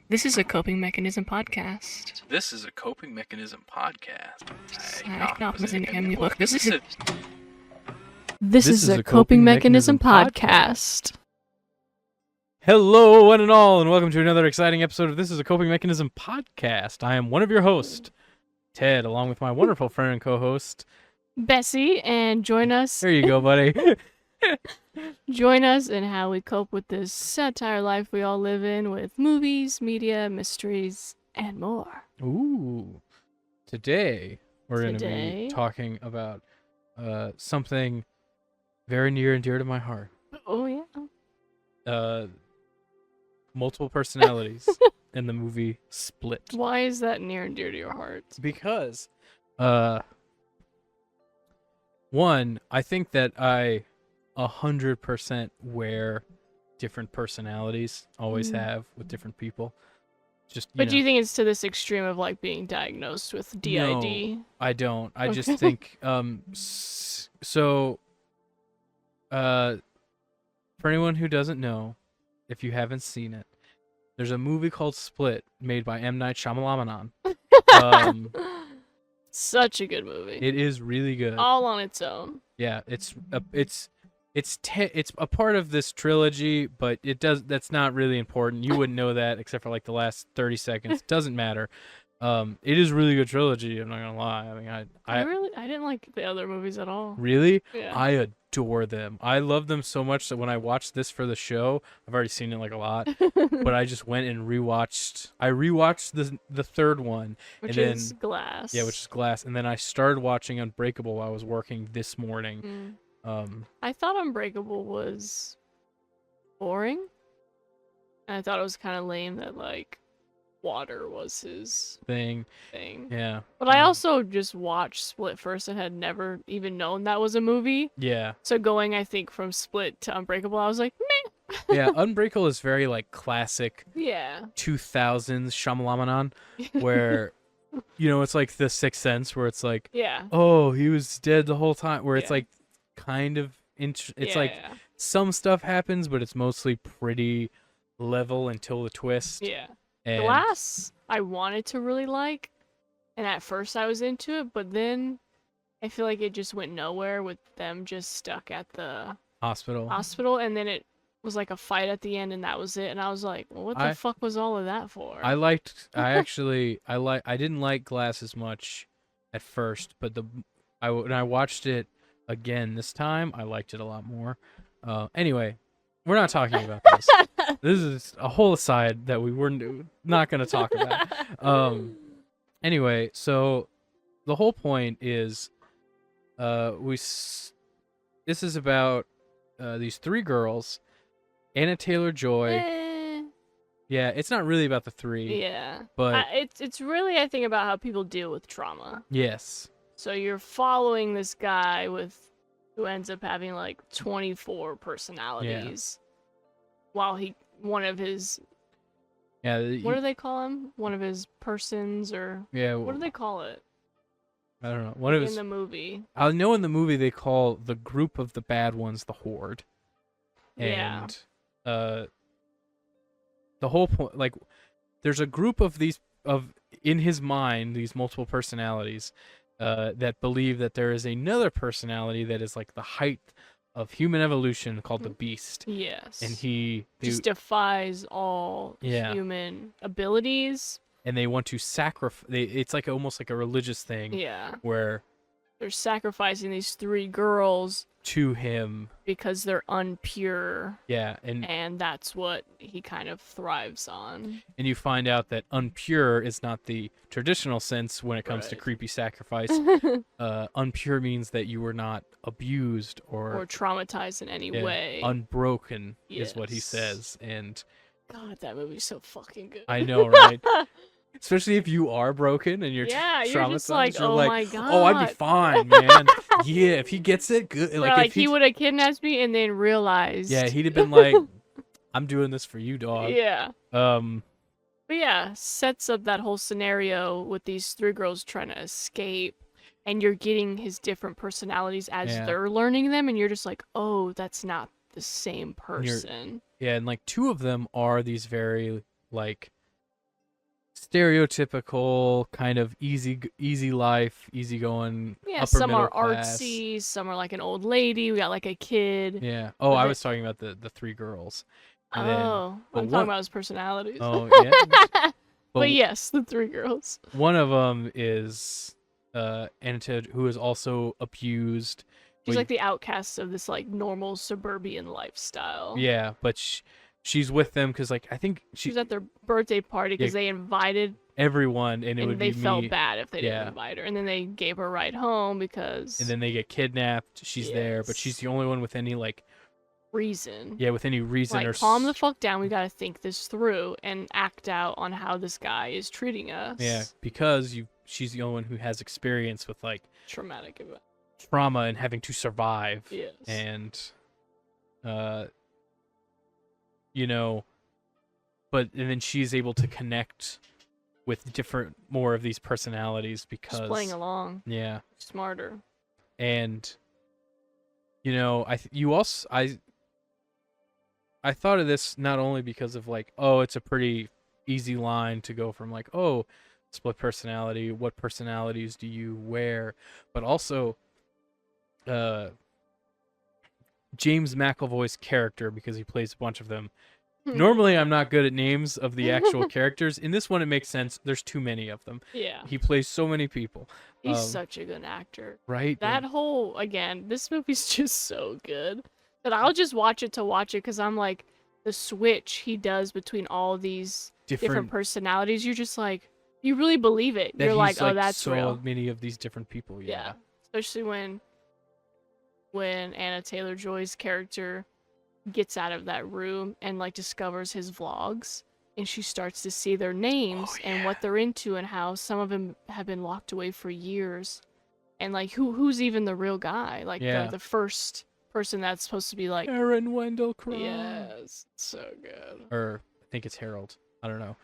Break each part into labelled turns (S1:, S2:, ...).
S1: This is a coping mechanism podcast.
S2: This is a coping mechanism podcast.
S1: This is a coping mechanism podcast.
S2: Hello, one and all, and welcome to another exciting episode of This is a Coping Mechanism podcast. I am one of your hosts, Ted, along with my wonderful friend and co-host,
S1: Bessie, and join us.
S2: There you go, buddy.
S1: Join us in how we cope with this satire life we all live in with movies, media, mysteries, and more.
S2: Ooh. Today, we're going to be talking about something very near and dear to my heart.
S1: Oh, yeah.
S2: Multiple personalities in the movie Split.
S1: Why is that near and dear to your heart?
S2: Because, one, I think that I 100% wear different personalities, always have with different people.
S1: But do you think it's to this extreme of like being diagnosed with D.I.D?
S2: No, I don't. I just think, for anyone who doesn't know, if you haven't seen it, there's a movie called Split made by M. Night Shyamalan.
S1: Such a good movie.
S2: It is really good.
S1: All on its own.
S2: Yeah, it's a part of this trilogy, but that's not really important. You wouldn't know that except for like the last 30 seconds. Doesn't matter. It is a really good trilogy. I'm not gonna lie. I mean,
S1: I didn't like the other movies at all.
S2: Really?
S1: Yeah.
S2: I adore them. I love them so much that when I watched this for the show, I've already seen it like a lot, but I just went and rewatched. I rewatched the third one,
S1: which is Glass.
S2: Yeah, which is Glass, and then I started watching Unbreakable while I was working this morning.
S1: I thought Unbreakable was boring. And I thought it was kind of lame that like water was his thing.
S2: Yeah.
S1: But I also just watched Split first and had never even known that was a movie.
S2: Yeah.
S1: So going, I think, from Split to Unbreakable, I was like, meh.
S2: Yeah, Unbreakable is very like classic.
S1: Yeah.
S2: 2000s Shyamalan, where it's like The Sixth Sense, where it's like, oh, he was dead the whole time. Where it's like kind of like some stuff happens, but it's mostly pretty level until the twist.
S1: Yeah. And Glass, I wanted to really like, and at first I was into it, but then I feel like it just went nowhere with them just stuck at the hospital, and then it was like a fight at the end, and that was it. And I was like, well, what the fuck was all of that for? I
S2: didn't like Glass as much at first, but when I watched it again this time, I liked it a lot more. Anyway, we're not talking about this. This is a whole aside that we were not going to talk about. Anyway, so the whole point is, this is about these three girls, Anna Taylor-Joy. Yeah, it's not really about the three.
S1: Yeah,
S2: but
S1: it's really, I think, about how people deal with trauma.
S2: Yes.
S1: So you're following this guy who ends up having like 24 personalities, while one of his what do they call him? One of his persons, or what do they call it?
S2: I don't know. In
S1: the movie.
S2: I know in the movie they call the group of the bad ones the Horde. And the whole point, like, there's a group of in his mind, these multiple personalities that believe that there is another personality that is like the height of human evolution, called the Beast.
S1: Yes.
S2: And he
S1: just defies all human abilities.
S2: And they want to sacrifice. It's like almost like a religious thing.
S1: Yeah.
S2: Where
S1: they're sacrificing these three girls
S2: to him
S1: because they're unpure.
S2: Yeah,
S1: and that's what he kind of thrives on.
S2: And you find out that unpure is not the traditional sense when it comes to creepy sacrifice. Unpure means that you were not abused or
S1: traumatized in any way.
S2: Unbroken is what he says. And
S1: God, that movie's so fucking good.
S2: I know, right? Especially if you are broken and you're traumatized.
S1: You're just like, oh my God.
S2: Oh, I'd be fine, man. Yeah, if he gets it, good.
S1: Like if he would have kidnapped me and then realized.
S2: Yeah, he'd have been like, I'm doing this for you, dog.
S1: Yeah. But yeah, sets up that whole scenario with these three girls trying to escape, and you're getting his different personalities as they're learning them, and you're just like, oh, that's not the same person.
S2: Yeah, and like two of them are these very like stereotypical kind of easy life, easy going,
S1: Yeah,
S2: upper
S1: some
S2: middle
S1: are
S2: class.
S1: artsy, some are like an old lady. We got like a kid.
S2: Yeah. Oh,
S1: But
S2: I
S1: then,
S2: was talking about the three girls, and then
S1: oh,
S2: but
S1: I'm talking
S2: one
S1: about his personalities.
S2: oh yeah,
S1: But
S2: but
S1: yes, the three girls.
S2: one of them is Anita, who is also abused.
S1: She's
S2: But
S1: like the outcast of this like normal suburban lifestyle.
S2: yeah, but she's with them because like I think
S1: She was at their birthday party
S2: yeah,
S1: because they invited,
S2: everyone, and it would
S1: and they
S2: be
S1: felt
S2: me.
S1: bad if they didn't
S2: Yeah.
S1: invite her. And then they gave her a ride home because
S2: And then they get kidnapped. She's there, but she's
S1: yes,
S2: the only one with any like
S1: reason.
S2: with any reason
S1: Like,
S2: or
S1: calm the fuck down. We gotta think this through and act out on how this guy is treating us.
S2: yeah, because she's the only one who has experience with like
S1: Traumatic event.
S2: trauma and having to survive.
S1: Yes.
S2: And you know, and then she's able to connect with different more of these personalities because
S1: Just playing along.
S2: Yeah.
S1: Smarter.
S2: And you know, I thought of this not only because of like, oh, it's a pretty easy line to go from like, oh, split personality, what personalities do you wear, but also James McAvoy's character, because he plays a bunch of them. Normally, I'm not good at names of the actual characters. In this one, it makes sense. There's too many of them.
S1: Yeah.
S2: He plays so many people.
S1: He's such a good actor.
S2: Right?
S1: That whole, again, this movie's just so good that I'll just watch it to watch it because I'm like, the switch he does between all these different personalities, you're just like, you really believe it. You're like, oh, that's
S2: so
S1: real.
S2: many of these different people. Yeah.
S1: Especially when Anna Taylor-Joy's character gets out of that room and like discovers his vlogs, and she starts to see their names and what they're into and how some of them have been locked away for years, and like who's even the real guy, like the first person that's supposed to be like
S2: Aaron Wendell Crumb.
S1: Yes, so good.
S2: Or I think it's Harold. I don't know.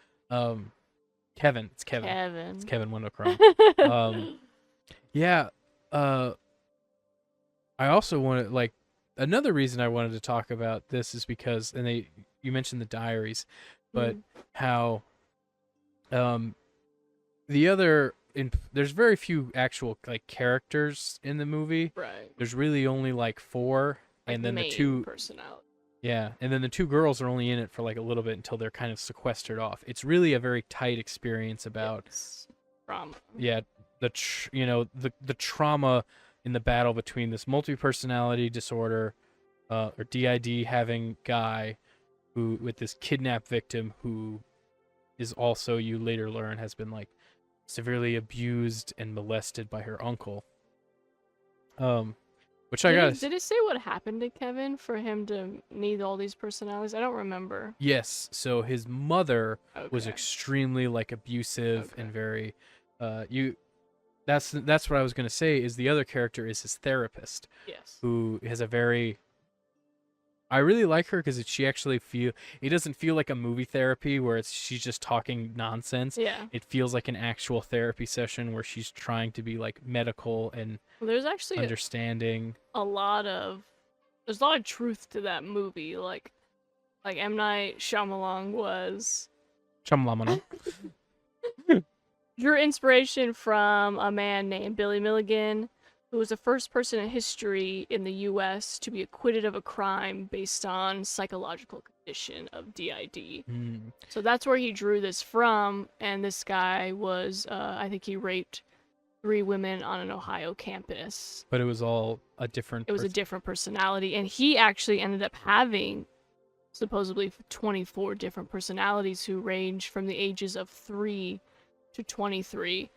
S2: Kevin. It's Kevin. It's Kevin Wendell Crumb. Yeah. I also wanted, like, another reason I wanted to talk about this is because, and you mentioned the diaries, but how there's very few actual like characters in the movie.
S1: Right.
S2: There's really only like 4,
S1: like
S2: and then
S1: the
S2: two
S1: personality.
S2: Yeah, and then the 2 girls are only in it for like a little bit until they're kind of sequestered off. It's really a very tight experience about
S1: trauma.
S2: Yeah, the trauma in the battle between this multi-personality disorder, or DID having guy, who with this kidnapped victim who is also, you later learn, has been like severely abused and molested by her uncle. Which
S1: did it say what happened to Kevin for him to need all these personalities? I don't remember.
S2: Yes, so his mother was extremely like abusive and very that's what I was going to say, is the other character is his therapist.
S1: Yes.
S2: Who has a very, I really like her because it doesn't feel like a movie therapy where she's just talking nonsense.
S1: Yeah.
S2: It feels like an actual therapy session where she's trying to be like medical and
S1: there's actually
S2: understanding.
S1: There's a lot of truth to that movie. Like M. Night Shyamalan was drew inspiration from a man named Billy Milligan, who was the first person in history in the U.S. to be acquitted of a crime based on psychological condition of DID. So that's where he drew this from, and this guy was, I think he raped 3 women on an Ohio campus.
S2: But it was all a different...
S1: It was a different personality, and he actually ended up having supposedly 24 different personalities who range from the ages of 3 to 23,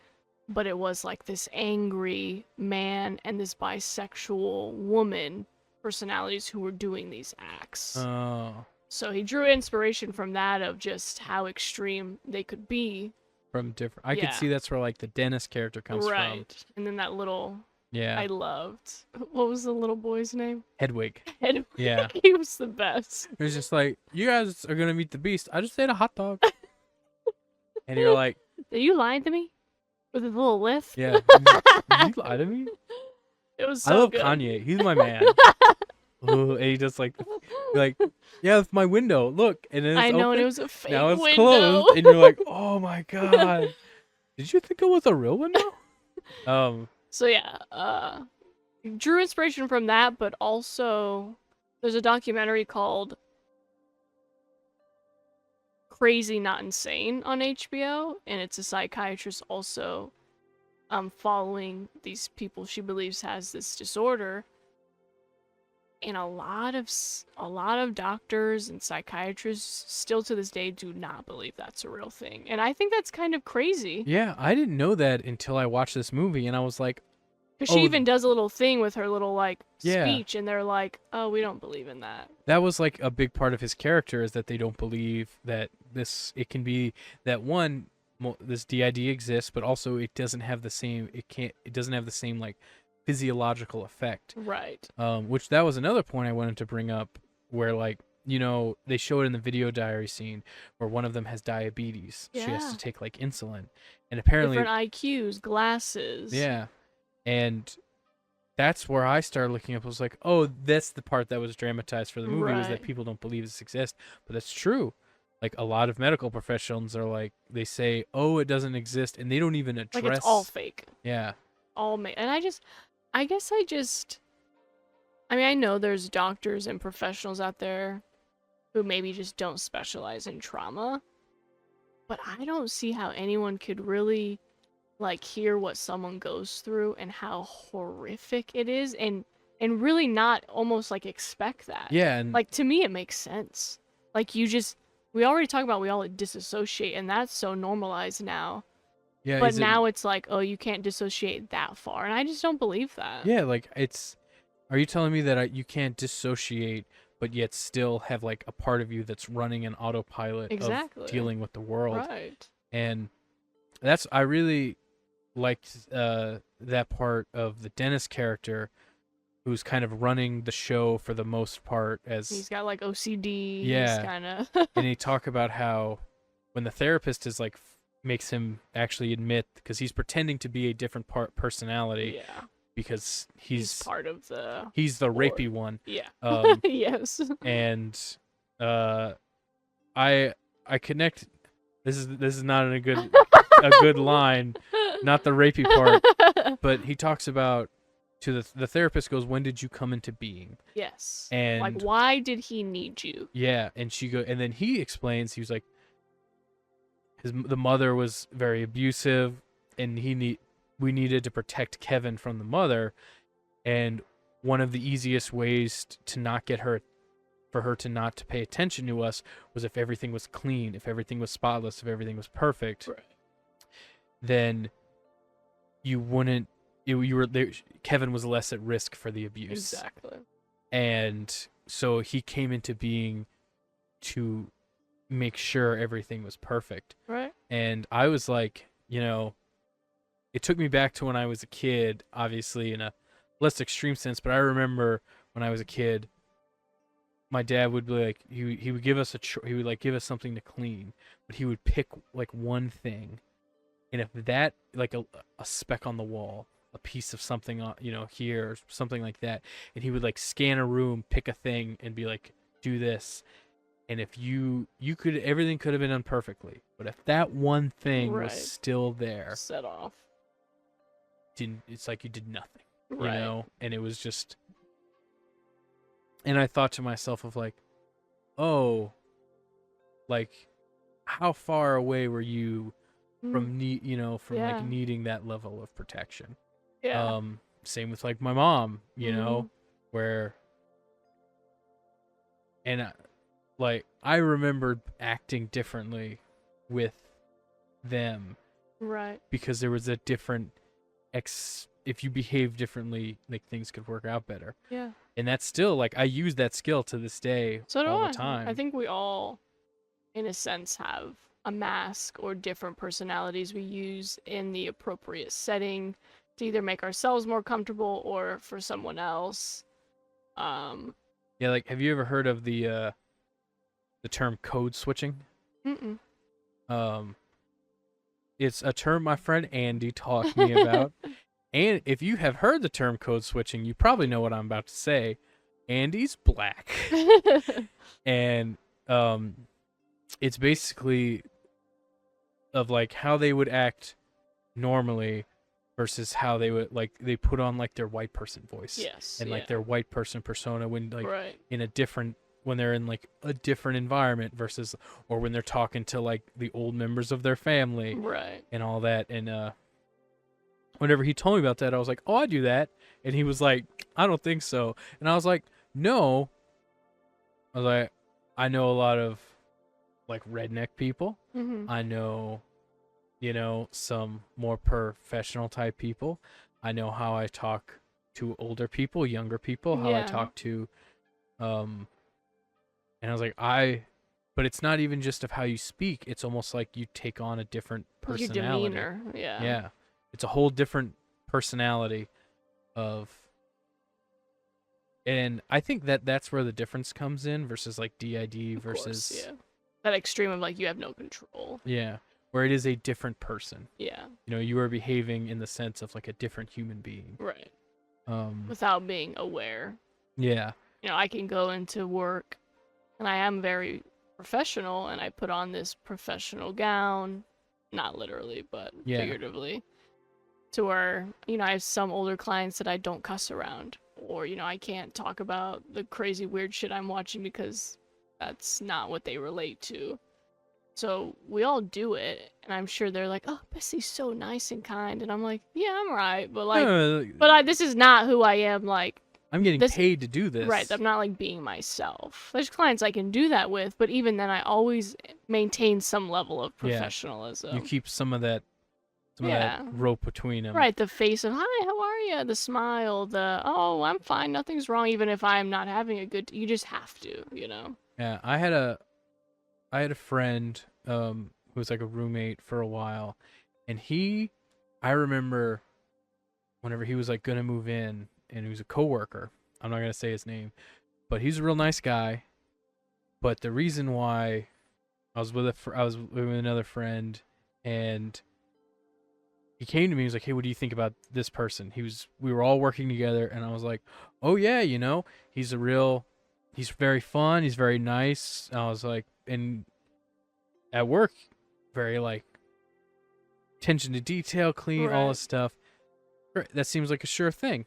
S1: but it was like this angry man and this bisexual woman personalities who were doing these acts.
S2: Oh.
S1: So he drew inspiration from that, of just how extreme they could be.
S2: From different... I could see that's where like the Dennis character comes from.
S1: Right. And then that little...
S2: Yeah.
S1: I loved... What was the little boy's name?
S2: Hedwig.
S1: Hedwig.
S2: Yeah.
S1: He was the best.
S2: It was just like, you guys are going to meet the beast. I just ate a hot dog. And you're like...
S1: Are you lying to me? With a little lisp?
S2: Yeah. Did you lie to me?
S1: It was so
S2: I love
S1: good.
S2: Kanye. He's my man. oh, and he just like, yeah, it's my window. Look, and then it's
S1: I know, and
S2: open.
S1: it was a fake
S2: Now it's
S1: window.
S2: closed, and you're like, oh my god, did you think it was a real window?
S1: So yeah, drew inspiration from that, but also there's a documentary called Crazy Not Insane on HBO, and it's a psychiatrist also following these people she believes has this disorder, and a lot of doctors and psychiatrists still to this day do not believe that's a real thing, and I think that's kind of crazy.
S2: Yeah, I didn't know that until I watched this movie, and I was like,
S1: Because she even does a little thing with her little like
S2: yeah,
S1: speech, and they're like, "Oh, we don't believe in that."
S2: that was like a big part of his character, is that they don't believe that it can be that one, this DID exists, but also it doesn't have the same, it doesn't have the same like physiological effect.
S1: Right.
S2: Which that was another point I wanted to bring up, where like, you know, they show it in the video diary scene where one of them has diabetes.
S1: Yeah.
S2: She has to take like insulin, and apparently
S1: different IQs, glasses.
S2: yeah, and that's where I started looking up. I was like, oh, that's the part that was dramatized for the movie, was that
S1: Right.
S2: people don't believe this exists. But that's true. Like, a lot of medical professionals are like, they say, oh, it doesn't exist, and they don't even address.
S1: Like, it's all fake.
S2: Yeah.
S1: All made. And I mean, I know there's doctors and professionals out there who maybe just don't specialize in trauma, but I don't see how anyone could really like hear what someone goes through and how horrific it is, and really not almost like expect that.
S2: Yeah, and
S1: Like, to me it makes sense. Like, we already talked about we all disassociate, and that's so normalized now.
S2: yeah,
S1: But now it's like, oh, you can't dissociate that far, and I just don't believe that.
S2: yeah, like, are you telling me that you can't dissociate, but yet still have like a part of you that's running an autopilot
S1: Exactly.
S2: of dealing with the world?
S1: Right.
S2: And I really liked that part of the Dennis character, who's kind of running the show for the most part, as
S1: He's got like OCD.
S2: Yeah.
S1: He's kind of.
S2: and they talk about how when the therapist is like makes him actually admit, because he's pretending to be a different personality,
S1: Yeah.
S2: because
S1: He's part of the.
S2: he's the
S1: board.
S2: rapey one.
S1: Yeah.
S2: Um,
S1: Yes.
S2: and I connect. This is not a good line, not the rapey part, but he talks about, to the therapist goes, when did you come into being?
S1: Yes.
S2: And
S1: like, why did he need you?
S2: yeah, and and then he explains, he was like, the mother was very abusive, and we needed to protect Kevin from the mother, and one of the easiest ways to not get her, for her to not to pay attention to us, was if everything was clean, if everything was spotless, if everything was perfect.
S1: Right.
S2: Then you wouldn't, you were there, Kevin was less at risk for the abuse.
S1: Exactly.
S2: And so he came into being to make sure everything was perfect.
S1: Right.
S2: And I was like, you know, it took me back to when I was a kid, obviously in a less extreme sense, but I remember when I was a kid, my dad would be like, he would give us he would like give us something to clean, but he would pick like one thing, and if that, like a speck on the wall, a piece of something on, you know, here or something like that, and he would like scan a room, pick a thing, and be like, do this. And if you could, everything could have been done perfectly, but if that one thing was still there,
S1: set off,
S2: it's like you did nothing, you
S1: right.
S2: know. And it was just, and I thought to myself of like, oh, like, how far away were you from like needing that level of protection?
S1: Yeah.
S2: Same with like my mom, you know, where, and like, I remembered acting differently with them,
S1: right,
S2: because there was a different if you behave differently, like, things could work out better.
S1: Yeah.
S2: And that's still, like, I use that skill to this day,
S1: so do
S2: all
S1: I.
S2: the time.
S1: I think we all, in a sense, have a mask or different personalities we use in the appropriate setting to either make ourselves more comfortable or for someone else.
S2: Yeah, like, have you ever heard of the term code switching?
S1: Mm-mm.
S2: It's a term my friend Andy taught me about. And if you have heard the term code switching, you probably know what I'm about to say. Andy's black. And it's basically of like how they would act normally versus how they would like they put on like their white person voice.
S1: Yes.
S2: And
S1: yeah.
S2: like their white person persona when like
S1: Right.
S2: in a different when they're in like a different environment versus or when they're talking to like the old members of their family
S1: Right.
S2: and all that. And whenever he told me about that, I was like, "Oh, I do that." And he was like, "I don't think so." And I was like, "No." I was like, "I know a lot of like redneck people.
S1: Mm-hmm.
S2: I know, some more professional type people. I know how I talk to older people, younger people, how I
S1: Yeah.
S2: talk to and I was like, but it's not even just of how you speak. It's almost like you take on a different
S1: Like your
S2: personality.
S1: demeanor. Yeah.
S2: Yeah. It's a whole different personality of and I think that's where the difference comes in versus like DID
S1: Of
S2: versus
S1: course, yeah. That extreme of like you have no control.
S2: yeah, where it is a different person.
S1: Yeah.
S2: You are behaving in the sense of like a different human being.
S1: Right.
S2: Um
S1: Without being aware.
S2: yeah.
S1: I can go into work and I am very professional and I put on this professional gown, not literally, but
S2: Yeah.
S1: figuratively, to where, I have some older clients that I don't cuss around. Or, I can't talk about the crazy weird shit I'm watching because that's not what they relate to. So we all do it, and I'm sure they're like, "Oh, Bessie's so nice and kind," and I'm like, "Yeah, I'm right," but like, this is not who I am. Like,
S2: I'm getting
S1: this,
S2: paid to do this.
S1: right? I'm not like being myself. There's clients I can do that with, but even then, I always maintain some level of professionalism.
S2: You keep some of that rope between them.
S1: Right, the face of "Hi, how are you?" The smile, the "Oh, I'm fine, nothing's wrong," even if I'm not having a good. You just have to,
S2: Yeah, I had a friend who was like a roommate for a while, and I remember whenever he was like gonna move in, and he was a coworker. I'm not gonna say his name, but he's a real nice guy. But the reason why I was with another friend, and he came to me. He was like, "Hey, what do you think about this person?" We were all working together, and I was like, "Oh yeah, he's very fun. He's very nice." And I was like, and at work, very like attention to detail, clean, all this stuff. That seems like a sure thing.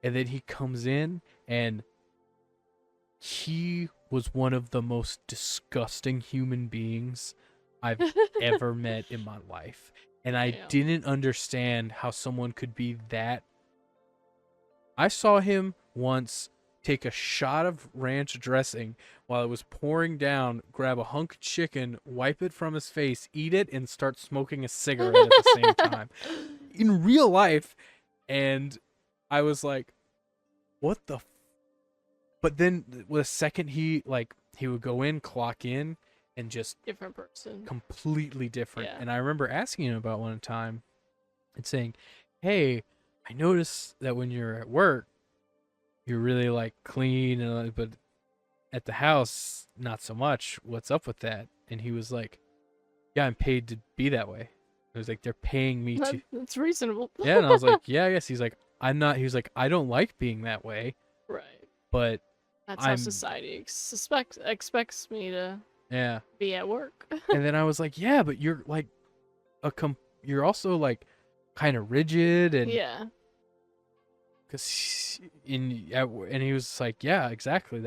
S2: And then he comes in, and he was one of the most disgusting human beings I've ever met in my life. And I didn't understand how someone could be that. I saw him once take a shot of ranch dressing while it was pouring down, grab a hunk of chicken, wipe it from his face, eat it, and start smoking a cigarette at the same time. In real life. And I was like, what the But then the second he would go in, clock in, and just
S1: different person,
S2: completely different.
S1: Yeah.
S2: And I remember asking him about one time and saying, "Hey, I noticed that when you're at work, you're really like clean, and but at the house, not so much. What's up with that?" And he was like, "Yeah, I'm paid to be that way." It was like they're paying me to.
S1: That's reasonable.
S2: Yeah, and I was like, "Yeah, I guess." He's like, "I'm not." He was like, "I don't like being that way."
S1: Right.
S2: But
S1: that's how society expects me to.
S2: Yeah.
S1: Be at work.
S2: And then I was like, "Yeah, but you're like you're also like kind of rigid and
S1: yeah."
S2: And he was like, "Yeah, exactly.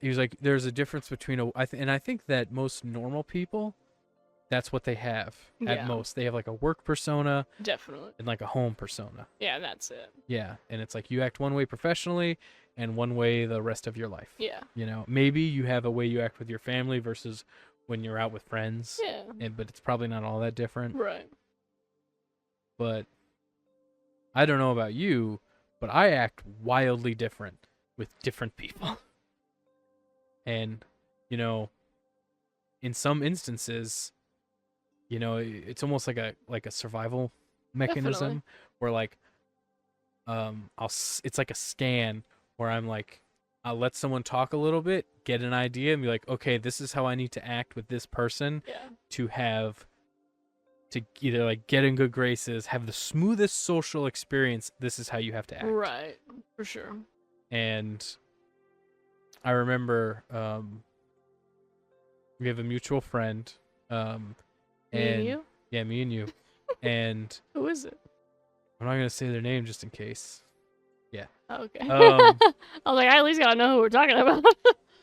S2: He was like, there's a difference between and I think that most normal people, that's what they have at most. They have like a work persona,
S1: definitely,
S2: and like a home persona.
S1: Yeah, that's it.
S2: Yeah, and it's like you act one way professionally and one way the rest of your life.
S1: Yeah.
S2: Maybe you have a way you act with your family versus when you're out with friends.
S1: Yeah.
S2: But it's probably not all that different.
S1: Right.
S2: But I don't know about you, but I act wildly different with different people. And, in some instances, it's almost like a survival mechanism.
S1: Definitely.
S2: Where like it's like a scan where I'm like, I'll let someone talk a little bit, get an idea, and be like, okay, this is how I need to act with this person to either like get in good graces, have the smoothest social experience. This is how you have to act.
S1: Right, for sure.
S2: And I remember we have a mutual friend.
S1: Me and you?
S2: Yeah, me and you. And
S1: who is it?
S2: I'm not gonna say their name just in case. Yeah.
S1: Oh, okay.
S2: Um,
S1: I was like, I at least gotta know who we're talking about.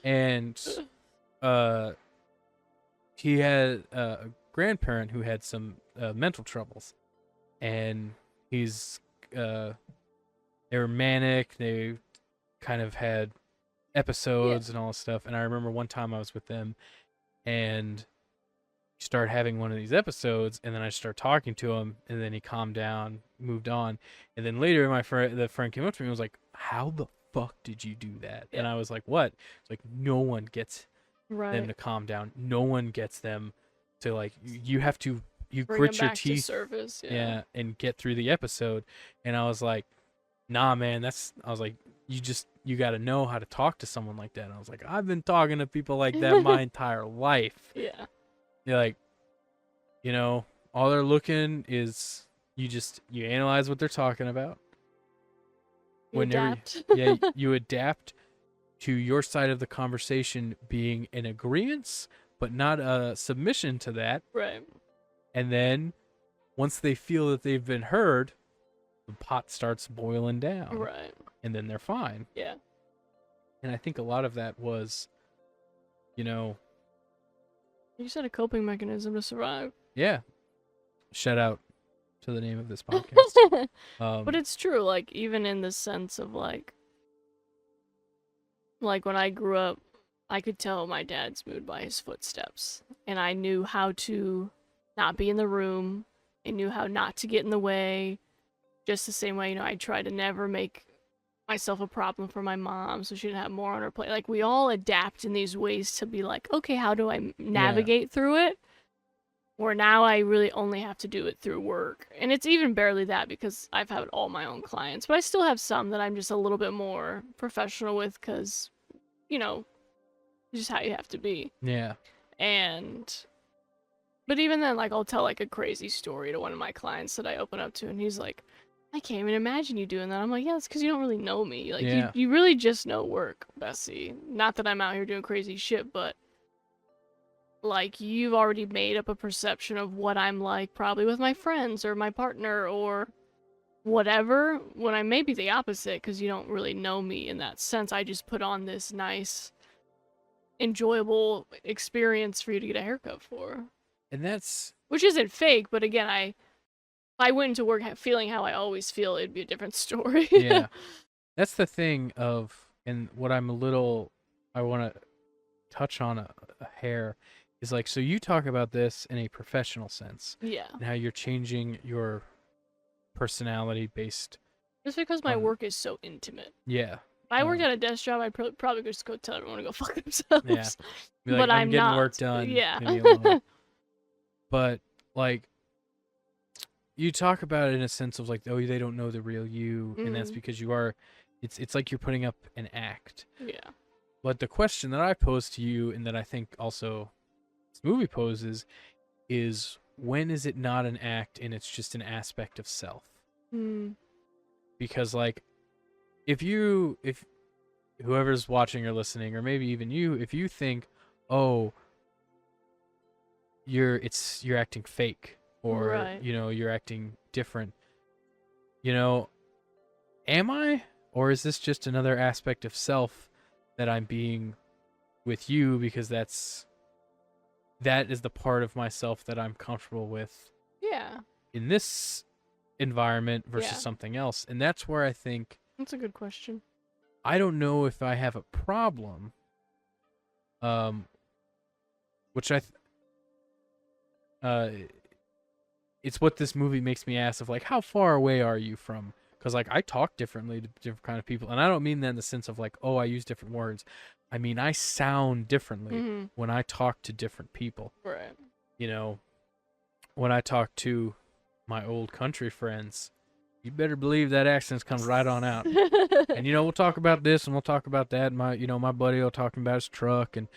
S2: and he had a grandparent who had some mental troubles, and he's they were manic. They kind of had episodes and all this stuff. And I remember one time I was with them, and he started having one of these episodes, and then I started talking to him, and then he calmed down, moved on, and then later the friend came up to me and was like, "How the fuck did you do that?" And I was like, "What?" It's like, no one gets them to calm down. No one gets them to, like, you have to grit your teeth,
S1: surface,
S2: and get through the episode. And I was like, nah, man, I was like, you got to know how to talk to someone like that. And I was like, I've been talking to people like that my entire life.
S1: Yeah.
S2: You're like, all they're looking is you analyze what they're talking about.
S1: Adapt.
S2: You adapt to your side of the conversation being an agreement, but not a submission to that.
S1: Right.
S2: And then once they feel that they've been heard, the pot starts boiling down.
S1: Right.
S2: And then they're fine.
S1: Yeah.
S2: And I think a lot of that was,
S1: you said a coping mechanism to survive.
S2: Yeah. Shout out to the name of this podcast.
S1: But it's true, like, even in the sense of, like when I grew up, I could tell my dad's mood by his footsteps. And I knew how to not be in the room. I knew how not to get in the way. Just the same way, I try to never make myself a problem for my mom so she didn't have more on her plate. Like, we all adapt in these ways to be like, okay, how do I navigate through it? Where now I really only have to do it through work. And it's even barely that because I've had all my own clients. But I still have some that I'm just a little bit more professional with because, just how you have to be.
S2: Yeah.
S1: But even then, like, I'll tell, like, a crazy story to one of my clients that I open up to, and he's like, I can't even imagine you doing that. I'm like, yeah, it's because you don't really know me. Like, you really just know work, Bessie. Not that I'm out here doing crazy shit, but, like, you've already made up a perception of what I'm like, probably with my friends or my partner or whatever, when I may be the opposite, because you don't really know me in that sense. I just put on this nice, enjoyable experience for you to get a haircut for.
S2: And
S1: which isn't fake, but again, if I went into work feeling how I always feel, it'd be a different story.
S2: Yeah. That's the thing and what I want to touch on a hair is, like, so you talk about this in a professional sense.
S1: Yeah.
S2: And how you're changing your personality based.
S1: Just because my work is so intimate.
S2: Yeah.
S1: If I worked at a desk job, I'd probably just go tell everyone to go fuck themselves.
S2: Yeah. Like,
S1: but
S2: I'm getting
S1: not.
S2: Work done.
S1: Yeah.
S2: But, like, you talk about it in a sense of, like, oh, they don't know the real you, and that's because you are. It's like you're putting up an act.
S1: Yeah.
S2: But the question that I pose to you, and that I think also this movie poses, is when is it not an act and it's just an aspect of self? Because, like, if whoever's watching or listening, or maybe even you, if you think, oh, you're acting fake, or
S1: right.
S2: You're acting different, am I, or is this just another aspect of self that I'm being with you because that is the part of myself that I'm comfortable with in this environment versus something else? And that's where I think
S1: that's a good question.
S2: I don't know if I have a problem, which it's what this movie makes me ask of, like, how far away are you from, because, like, I talk differently to different kind of people, and I don't mean that in the sense of, like, oh, I use different words. I mean, I sound differently when I talk to different people.
S1: Right.
S2: When I talk to my old country friends, you better believe that accent comes right on out. And, we'll talk about this and we'll talk about that. And my buddy will talk about his truck, and,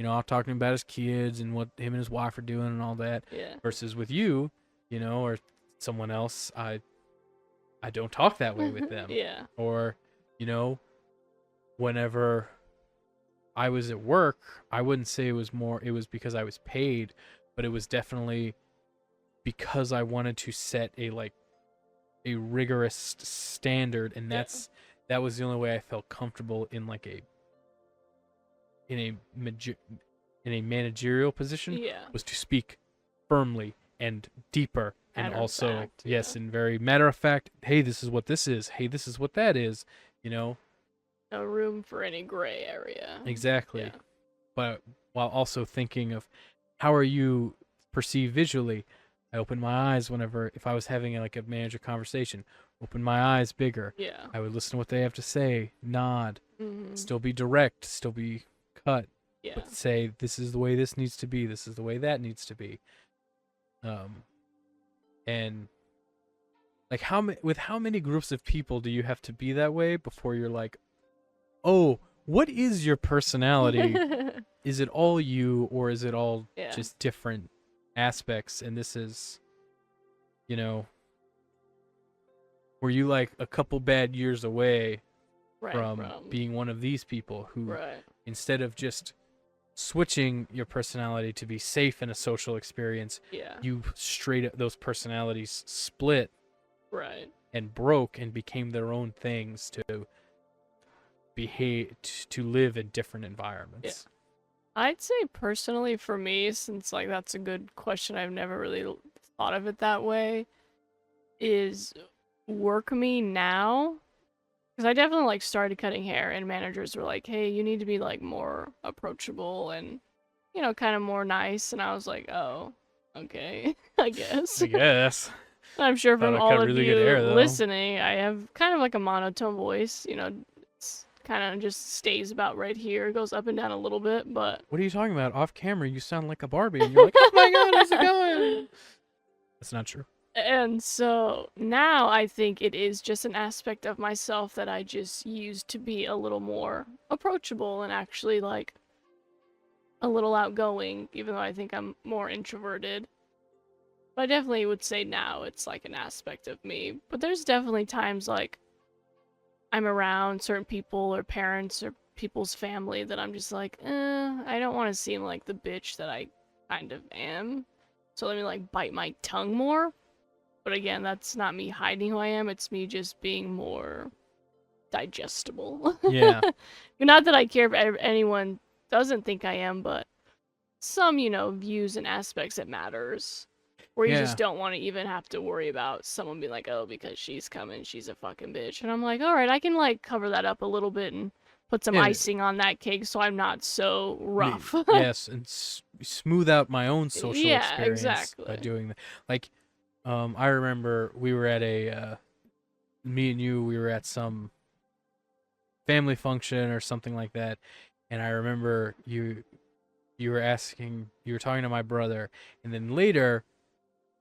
S2: I'll talk to him about his kids and what him and his wife are doing and all that.
S1: Yeah.
S2: Versus with you, or someone else, I don't talk that way with them.
S1: Yeah.
S2: Or, whenever I was at work, I wouldn't say it was because I was paid, but it was definitely because I wanted to set a rigorous standard, and that was the only way I felt comfortable in like in a in a managerial position, was to speak firmly and deeper, and also yes, and very matter of fact. Hey, this is what this is. Hey, this is what that is. You know,
S1: no room for any gray area.
S2: Exactly. Yeah. But while also thinking of how are you perceived visually. I open my eyes if I was having like a manager conversation, open my eyes bigger.
S1: Yeah.
S2: I would listen to what they have to say, nod, still be direct, still be cut, but say, this is the way this needs to be, this is the way that needs to be. And like with how many groups of people do you have to be that way before you're like, oh, what is your personality? Is it all you, or is it all just different aspects? And this is, were you like a couple bad years away from being one of these people who, instead of just switching your personality to be safe in a social experience, you straight up, those personalities split and broke and became their own things to behave, to live in different environments?
S1: I'd say personally for me, since like that's a good question, I've never really thought of it that way, is work me now, because I definitely like started cutting hair and managers were like, hey, you need to be like more approachable and kind of more nice, and I was like, oh, okay. I guess I'm sure from all of you listening, I have kind of like a monotone voice, it's kind of just stays about right here. It goes up and down a little bit, but...
S2: What are you talking about? Off camera, you sound like a Barbie, and you're like, oh my god, how's it going? That's not true.
S1: And so now I think it is just an aspect of myself that I just use to be a little more approachable and actually like a little outgoing, even though I think I'm more introverted. But I definitely would say now it's like an aspect of me. But there's definitely times like I'm around certain people or parents or people's family that I'm just like, I don't want to seem like the bitch that I kind of am. So let me like bite my tongue more. But again, that's not me hiding who I am. It's me just being more digestible.
S2: Yeah.
S1: Not that I care if anyone doesn't think I am, but some, views and aspects it matters. Where you just don't want to even have to worry about someone being like, oh, because she's coming, she's a fucking bitch. And I'm like, all right, I can like cover that up a little bit and put some icing on that cake so I'm not so rough.
S2: Yes, and smooth out my own social experience by doing that. Like, I remember we were at me and you, we were at some family function or something like that, and I remember you were talking to my brother, and then later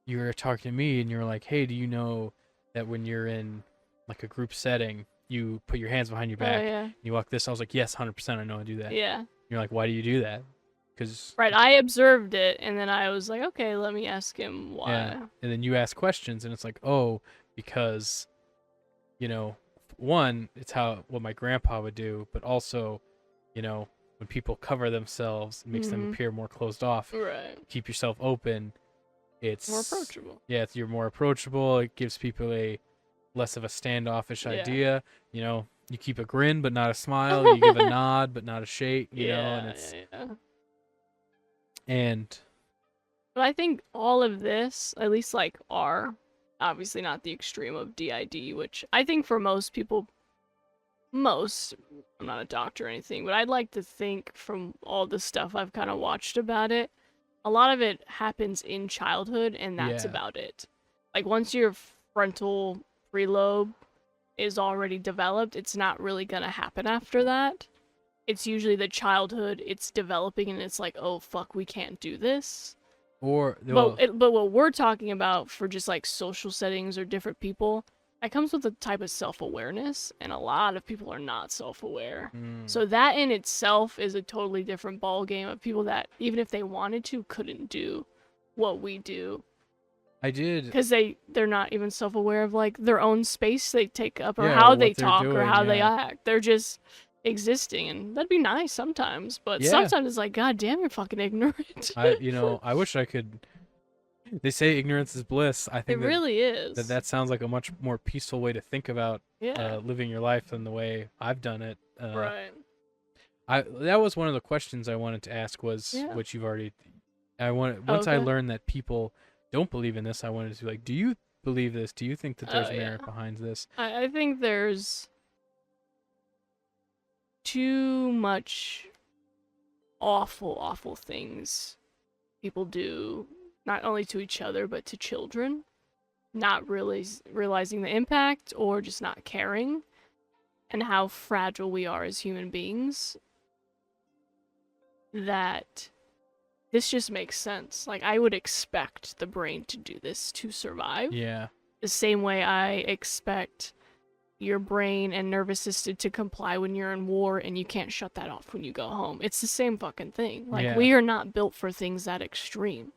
S2: you were talking to me, and you were like, hey, do you know that when you're in like a group setting, you put your hands behind your back, and you walk this? I was like, yes, 100%, I know I do that.
S1: Yeah.
S2: You're like, why do you do that?
S1: Right, I observed it, and then I was like, okay, let me ask him why.
S2: Yeah. And then you ask questions, and it's like, oh, because, one, it's what my grandpa would do, but also, when people cover themselves, it makes them appear more closed off.
S1: Right.
S2: Keep yourself open. It's
S1: more approachable.
S2: Yeah, you're more approachable. It gives people a less of a standoffish idea. You keep a grin, but not a smile. You give a nod, but not a shake, and it's...
S1: But I think all of this, at least like obviously not the extreme of DID, which I think for most people, I'm not a doctor or anything, but I'd like to think from all the stuff I've kind of watched about it, a lot of it happens in childhood, and that's about it. Like once your frontal prelobe is already developed, it's not really gonna happen after that. It's usually the childhood, it's developing, and it's like, oh, fuck, we can't do this. But what we're talking about for just, like, social settings or different people, that comes with a type of self-awareness, and a lot of people are not self-aware. So that in itself is a totally different ballgame of people that, even if they wanted to, couldn't do what we do.
S2: I did.
S1: Because they're not even self-aware of, like, their own space they take up, or how they talk, or how they act. They're just... existing, and that'd be nice sometimes, but
S2: Yeah.
S1: sometimes it's like, God damn, you're fucking ignorant.
S2: I wish I could. They say ignorance is bliss. I
S1: It
S2: think
S1: really is.
S2: that sounds like a much more peaceful way to think about
S1: Yeah.
S2: living your life than the way I've done it.
S1: Right.
S2: That was one of the questions I wanted to ask was
S1: Yeah.
S2: which you've already. Once I
S1: Okay.
S2: learned that people don't believe in this, I wanted to be like, do you believe this? Do you think that there's
S1: Oh, yeah.
S2: merit behind this?
S1: I think there's too much awful things people do, not only to each other, but to children, not really realizing the impact or just not caring, and how fragile we are as human beings, that this just makes sense. Like, I would expect the brain to do this to survive.
S2: Yeah.
S1: The same way I expect your brain and nervous system to comply when you're in war and you can't shut that off when you go home. It's the same fucking thing. Like,
S2: Yeah.
S1: we are not built for things that extreme.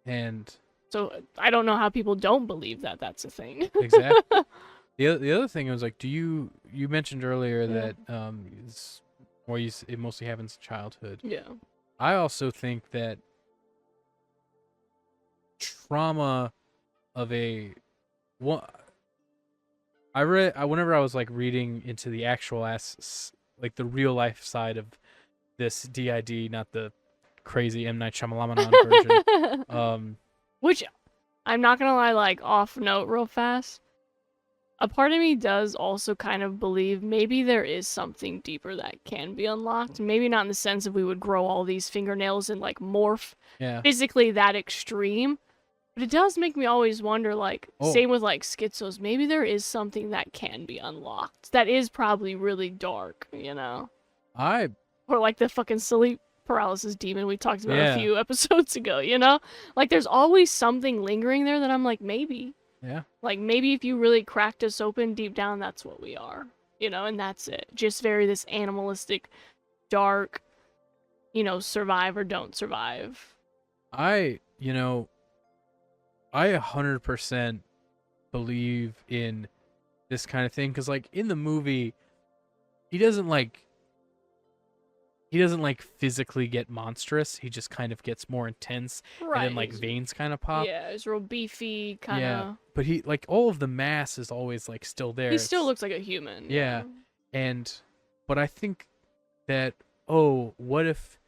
S2: And
S1: So I don't know how people don't believe that that's a thing.
S2: exactly. The other thing was like, you mentioned earlier
S1: Yeah.
S2: that it mostly happens in childhood.
S1: Yeah.
S2: I also think that trauma of a one. Whenever I was like reading into the actual like the real life side of this DID, not the crazy M Night Shyamalan version.
S1: Which, I'm not gonna lie, like, off note real fast, a part of me does also kind of believe maybe there is something deeper that can be unlocked. Maybe not in the sense of we would grow all these fingernails and, like, morph
S2: Yeah.
S1: physically that extreme. But it does make me always wonder, like,
S2: Oh.
S1: same with, like, schizos, maybe there is something that can be unlocked. That is probably really dark, you know? Or, like, the fucking sleep paralysis demon we talked about a few episodes ago, you know? Like, there's always something lingering there that I'm like, maybe.
S2: Yeah.
S1: Like, maybe if you really cracked us open deep down, that's what we are, you know? And that's it. Just very this animalistic, dark, you know, survive or don't survive.
S2: I 100% believe in this kind of thing because, like, in the movie, he doesn't like physically get monstrous. He just kind of gets more intense,
S1: Right.
S2: and then like veins kind of pop.
S1: Yeah, it's real beefy, kind of.
S2: Yeah, but he like all of the mass is always like still there.
S1: He still looks like a human.
S2: Yeah, but I think that what if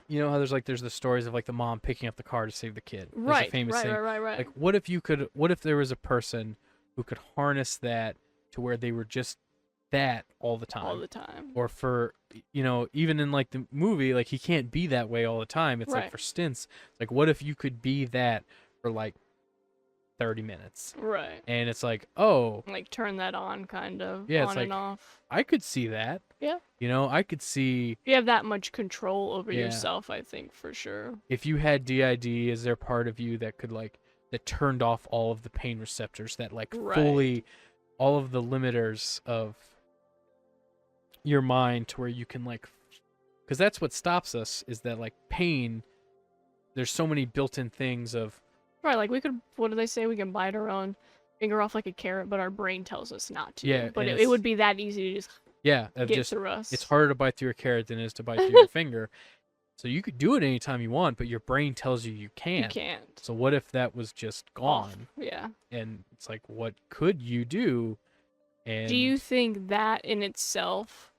S2: you know how there's the stories of like the mom picking up the car to save the kid.
S1: Right.
S2: There's a famous thing.
S1: Right.
S2: Like what if there was a person who could harness that to where they were just that all the time.
S1: All the time.
S2: Or for even in like the movie, like he can't be that way all the time. It's like for stints. Like what if you could be that for like 30 minutes?
S1: Right.
S2: And it's like, oh,
S1: like turn that on kind of.
S2: Yeah,
S1: on
S2: it's like,
S1: and off.
S2: I could see that.
S1: Yeah.
S2: I could see
S1: you have that much control over yourself, I think, for sure.
S2: If you had DID, is there part of you that could like that turned off all of the pain receptors that like fully all of the limiters of your mind to where you can like, because that's what stops us is that like pain, there's so many built-in things of
S1: like we could, what do they say, we can bite our own finger off like a carrot, but our brain tells us not to. But it would be that easy to just get through us.
S2: It's harder to bite through a carrot than it is to bite through your finger. So you could do it anytime you want, but your brain tells you can't.
S1: You can't.
S2: So what if that was just gone?
S1: Yeah.
S2: And it's like, what could you do? And
S1: do you think that in itself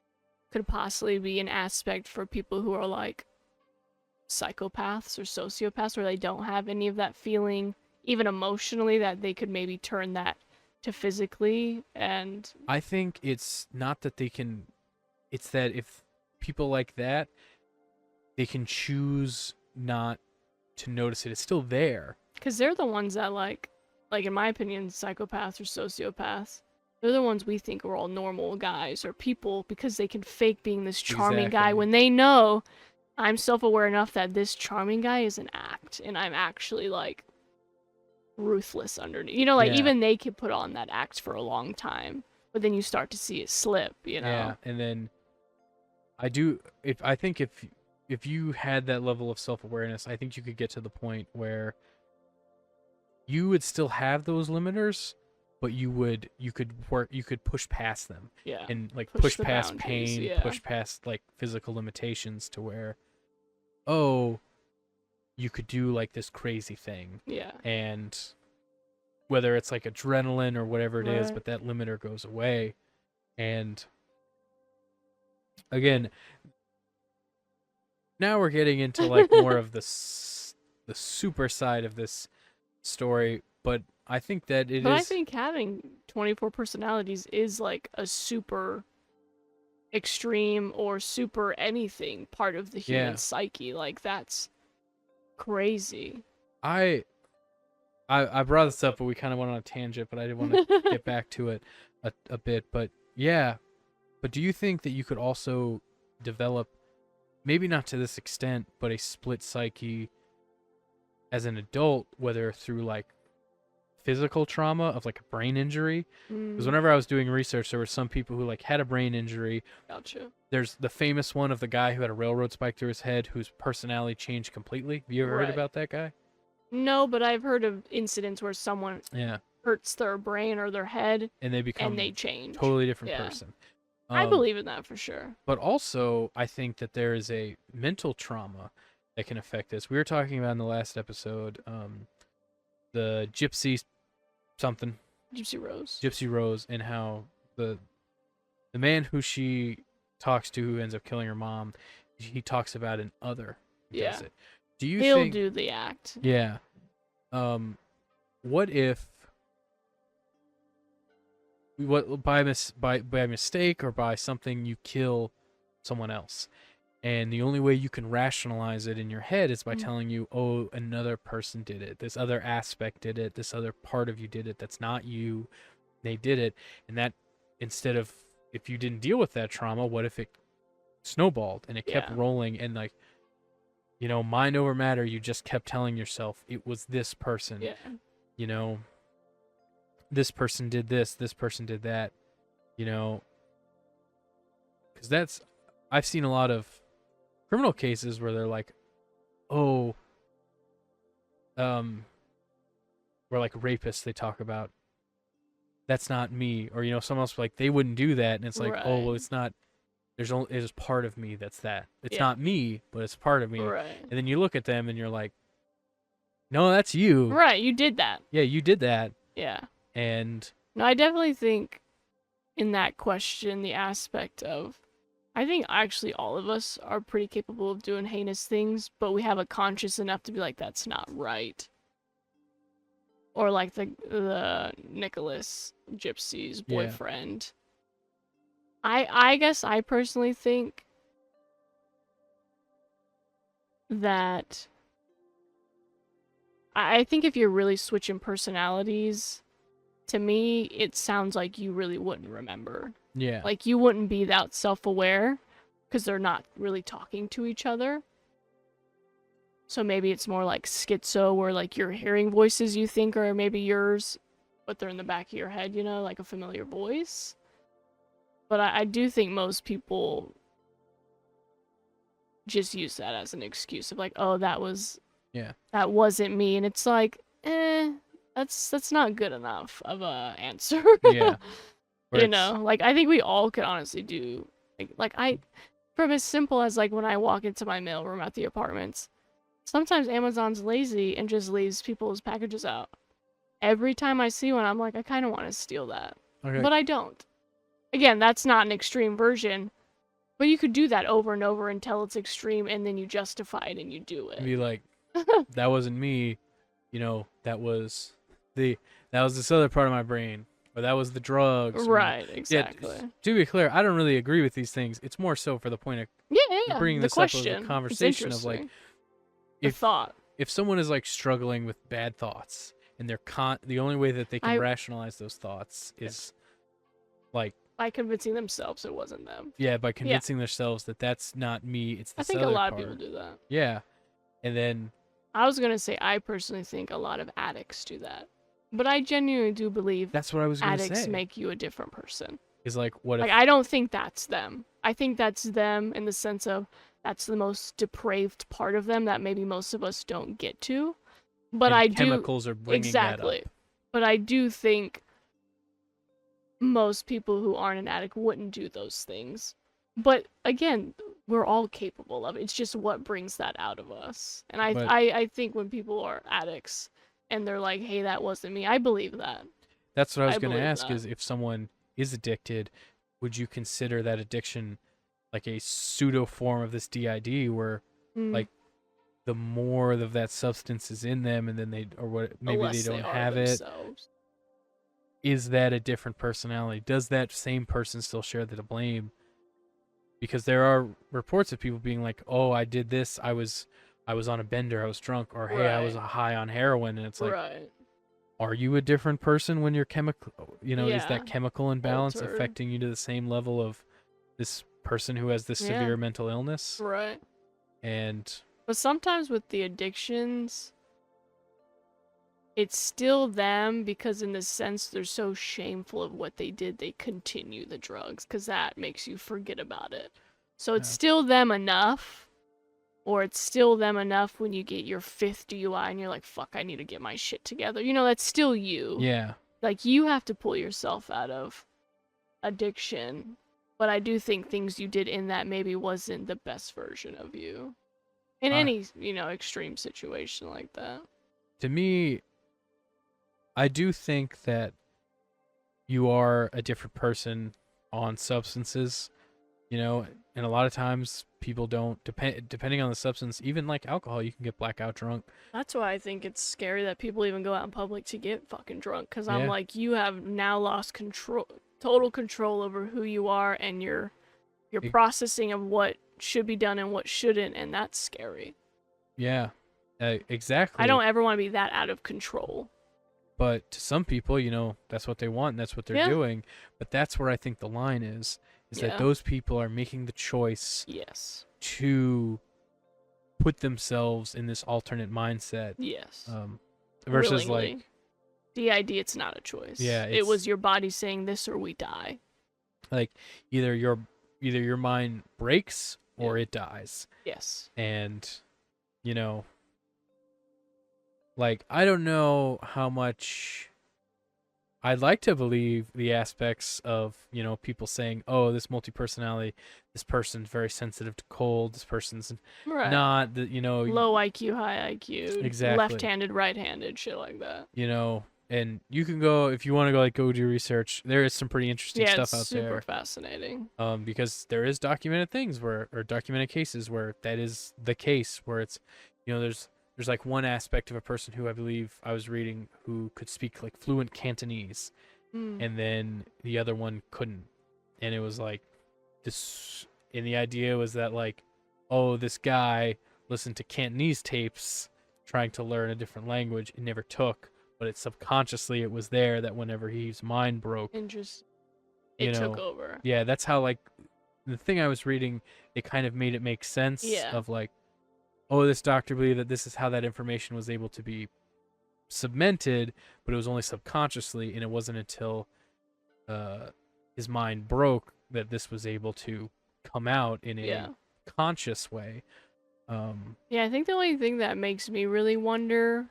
S1: could possibly be an aspect for people who are like psychopaths or sociopaths where they don't have any of that feeling, even emotionally, that they could maybe turn that to physically? And
S2: I think it's not that they can, it's that if people like that, they can choose not to notice it. It's still there.
S1: Because they're the ones that like in my opinion, psychopaths or sociopaths, they're the ones we think are all normal guys or people because they can fake being this charming guy when they know I'm self-aware enough that this charming guy is an act and I'm actually like ruthless underneath. Even they can put on that act for a long time, but then you start to see it slip,
S2: Yeah, and then I think if you had that level of self-awareness, I think you could get to the point where you would still have those limiters, but you could push past them.
S1: Yeah.
S2: And like
S1: Push
S2: push
S1: the
S2: past
S1: boundaries,
S2: pain,
S1: yeah.
S2: push past like physical limitations to where, oh, you could do like this crazy thing.
S1: Yeah.
S2: And whether it's like adrenaline or whatever it is,
S1: Right.
S2: but that limiter goes away. And again, now we're getting into like more of the super side of this story, but I think that it is.
S1: But I think having 24 personalities is like a super extreme or super anything part of the human psyche. Like, that's crazy.
S2: I brought this up, but we kind of went on a tangent, but I did want to get back to it a bit. But yeah, but do you think that you could also develop, maybe not to this extent, but a split psyche as an adult, whether through like physical trauma of like a brain injury? Because whenever I was doing research, there were some people who like had a brain injury.
S1: Gotcha.
S2: There's the famous one of the guy who had a railroad spike through his head, whose personality changed completely. Have you ever heard about that guy?
S1: No, but I've heard of incidents where someone hurts their brain or their head,
S2: and they become
S1: they change.
S2: Totally different person.
S1: I believe in that for sure.
S2: But also, I think that there is a mental trauma that can affect this. We were talking about in the last episode, the Gypsy Rose, and how the man who she talks to, who ends up killing her mom, he talks about an other who does it. Do you
S1: He'll
S2: think
S1: do the act?
S2: Yeah. What if by mistake or by something you kill someone else, and the only way you can rationalize it in your head is by telling you, oh, another person did it, this other aspect did it, this other part of you did it, that's not you, they did it. And that, instead of, if you didn't deal with that trauma, what if it snowballed and it kept rolling, and like, you know, mind over matter, you just kept telling yourself it was this person. You know, this person did this person did that, you know. Because that's, I've seen a lot of criminal cases where they're like, oh, where like rapists, they talk about, that's not me, or, you know, someone else, like, they wouldn't do that, and it's like, oh, well, it's not, there's part of me that's that. It's not me, but it's part of me. And then you look at them and you're like, no, that's you.
S1: Right, you did that.
S2: Yeah, you did that.
S1: Yeah.
S2: And
S1: no, I definitely think in that question, the aspect of, I think actually all of us are pretty capable of doing heinous things, but we have a conscience enough to be like, that's not right. Or like the Nicholas Gypsy's boyfriend. I guess I personally think that I think if you're really switching personalities, to me, it sounds like you really wouldn't remember.
S2: Yeah.
S1: Like, you wouldn't be that self-aware because they're not really talking to each other. So maybe it's more like schizo, where like you're hearing voices you think are maybe yours, but they're in the back of your head, you know, like a familiar voice. But I do think most people just use that as an excuse of like, oh, that wasn't me. And it's like, that's not good enough of a answer.
S2: Yeah.
S1: You know, like, I think we all could honestly do, from as simple as like when I walk into my mailroom at the apartments, sometimes Amazon's lazy and just leaves people's packages out. Every time I see one, I'm like, I kind of want to steal that.
S2: Okay.
S1: But I don't. Again, that's not an extreme version, but you could do that over and over until it's extreme, and then you justify it and you do it.
S2: Be like, that wasn't me, you know, that was this other part of my brain, or that was the drugs.
S1: Right, exactly.
S2: Yeah, to be clear, I don't really agree with these things. It's more so for the point of bringing this up as a conversation of like, if someone is like struggling with bad thoughts, and they're the only way that they can rationalize those thoughts is like
S1: by convincing themselves it wasn't them.
S2: Yeah, by convincing themselves that that's not me, it's this
S1: I think
S2: other
S1: a lot
S2: part.
S1: of people do that.
S2: Yeah. And then
S1: I was gonna say, I personally think a lot of addicts do that, but I genuinely do believe
S2: that's what I was gonna say.
S1: Addicts make you a different person.
S2: Is like, what if,
S1: like, I don't think that's them. I think that's them in the sense of that's the most depraved part of them that maybe most of us don't get to. But
S2: and
S1: I
S2: chemicals are bringing that up.
S1: But I do think most people who aren't an addict wouldn't do those things. But again, we're all capable of it. It's just what brings that out of us. And
S2: But
S1: I think when people are addicts and they're like, "Hey, that wasn't me," I believe that.
S2: that's what I was
S1: I
S2: going to
S1: believe
S2: ask
S1: that.
S2: is if someone is addicted, would you consider that addiction like a pseudo form of this DID where
S1: Mm.
S2: like the more of that substance is in them and then they or what
S1: The
S2: maybe they
S1: less they
S2: don't
S1: are
S2: have it,
S1: themselves.
S2: is that a different personality? Does that same person still share the blame? Because there are reports of people being like, "Oh, I did this. I was on a bender. I was drunk," or "Hey, I was
S1: Right.
S2: high on heroin." And it's like,
S1: Right.
S2: are you a different person when you're chemical? Is
S1: Yeah.
S2: that chemical imbalance
S1: Altered.
S2: affecting you to the same level of this person who has this
S1: Yeah.
S2: severe mental illness?
S1: Right.
S2: And
S1: But sometimes with the addictions, it's still them because in the sense they're so shameful of what they did, they continue the drugs because that makes you forget about it. So it's
S2: uh,
S1: still them enough, or it's still them enough when you get your fifth DUI and you're like, fuck, I need to get my shit together. That's still you.
S2: yeah,
S1: Like, you have to pull yourself out of addiction. But I do think things you did in that maybe wasn't the best version of you. In
S2: I,
S1: any, extreme situation like that.
S2: to me, I do think that you are a different person on substances, and a lot of times people don't depending on the substance, even like alcohol, you can get blackout drunk.
S1: That's why I think it's scary that people even go out in public to get fucking drunk. Because I'm
S2: Yeah,
S1: like, you have now lost total control over who you are and your
S2: e-
S1: processing of what should be done and what shouldn't, and that's scary.
S2: yeah,
S1: I
S2: exactly.
S1: don't ever want to be that out of control.
S2: But to some people, that's what they want and that's what they're
S1: Yeah.
S2: doing. But that's where I think the line is that
S1: Yeah.
S2: those people are making the choice
S1: Yes.
S2: to put themselves in this alternate mindset.
S1: Yes.
S2: Versus like,
S1: Willingly. DID, it's not a choice.
S2: yeah,
S1: It was
S2: it's
S1: your body saying this or we die.
S2: like either your mind breaks
S1: Yeah.
S2: or it dies.
S1: Yes.
S2: And, you know, like I don't know how much I'd like to believe the aspects of, people saying, "Oh, this multi-personality, this person's very sensitive to cold, this person's
S1: Right.
S2: not
S1: Low IQ, high IQ,
S2: exactly,
S1: left-handed, right-handed, shit like that.
S2: and you can go if you want to go do research. There is some pretty interesting
S1: Yeah, it's
S2: stuff out
S1: super
S2: there.
S1: fascinating.
S2: Because there is documented things or documented cases where that is the case, where it's, there's like one aspect of a person who I believe I was reading who could speak like fluent Cantonese,
S1: Mm.
S2: and then the other one couldn't, and it was like this, and the idea was that like, oh, this guy listened to Cantonese tapes trying to learn a different language. It never took, but it subconsciously it was there that whenever his mind broke,
S1: Interesting.
S2: you
S1: It took
S2: know,
S1: over.
S2: yeah, that's how like the thing I was reading, it kind of made it make sense
S1: Yeah.
S2: of like, oh, this doctor believed that this is how that information was able to be cemented, but it was only subconsciously, and it wasn't until his mind broke that this was able to come out in a
S1: Yeah.
S2: conscious way.
S1: Yeah, I think the only thing that makes me really wonder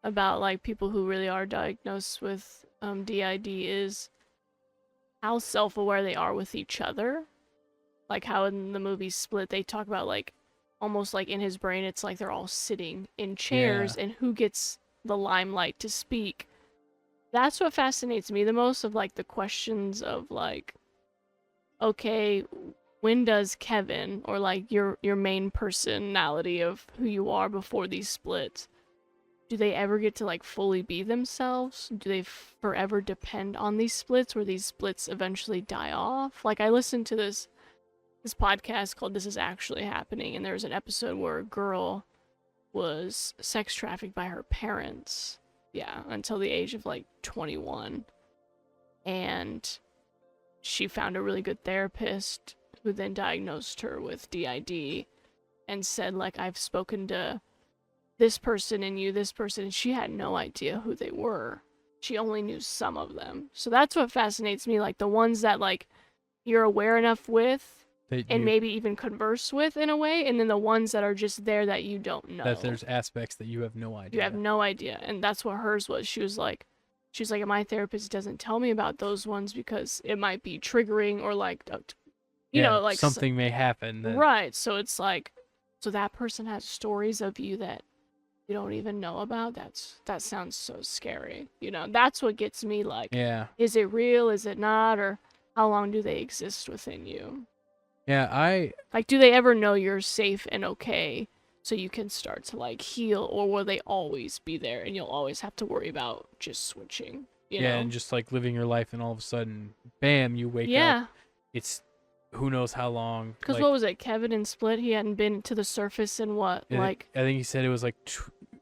S1: about like people who really are diagnosed with DID is how self-aware they are with each other. Like how in the movie Split they talk about like almost like in his brain it's like they're all sitting in
S2: Yeah,
S1: chairs and who gets the limelight to speak. That's what fascinates me the most of like the questions of like, okay, when does Kevin or like your main personality of who you are before these splits, do they ever get to like fully be themselves? Do they forever depend on these splits where these splits eventually die off? Like I listened to this podcast called This Is Actually Happening, and there was an episode where a girl was sex trafficked by her parents. Yeah, until the age of like 21. And she found a really good therapist who then diagnosed her with DID and said like, I've spoken to this person and you, this person, and she had no idea who they were. She only knew some of them. So that's what fascinates me, like the ones that like you're aware enough with
S2: that
S1: and
S2: you
S1: maybe even converse with in a way, and then the ones that are just there that you don't know.
S2: that there's aspects that you have no
S1: You have
S2: idea.
S1: no idea. And that's what hers was. She was like, she's like, my therapist doesn't tell me about those ones because it might be triggering or like, you know, like
S2: something may happen.
S1: Right. So it's like, so that person has stories of you that you don't even know about. That sounds so scary. You know, that's what gets me. Like,
S2: yeah,
S1: is it real? Is it not? Or how long do they exist within you?
S2: yeah.
S1: Like, do they ever know you're safe and okay? So you can start to like heal, or will they always be there and you'll always have to worry about just switching? You know?
S2: And just like living your life, and all of a sudden, bam, you wake
S1: Yeah.
S2: up. It's who knows how long.
S1: Because
S2: like,
S1: what was it? Kevin in Split, he hadn't been to the surface in what, like.
S2: I think he said it was like.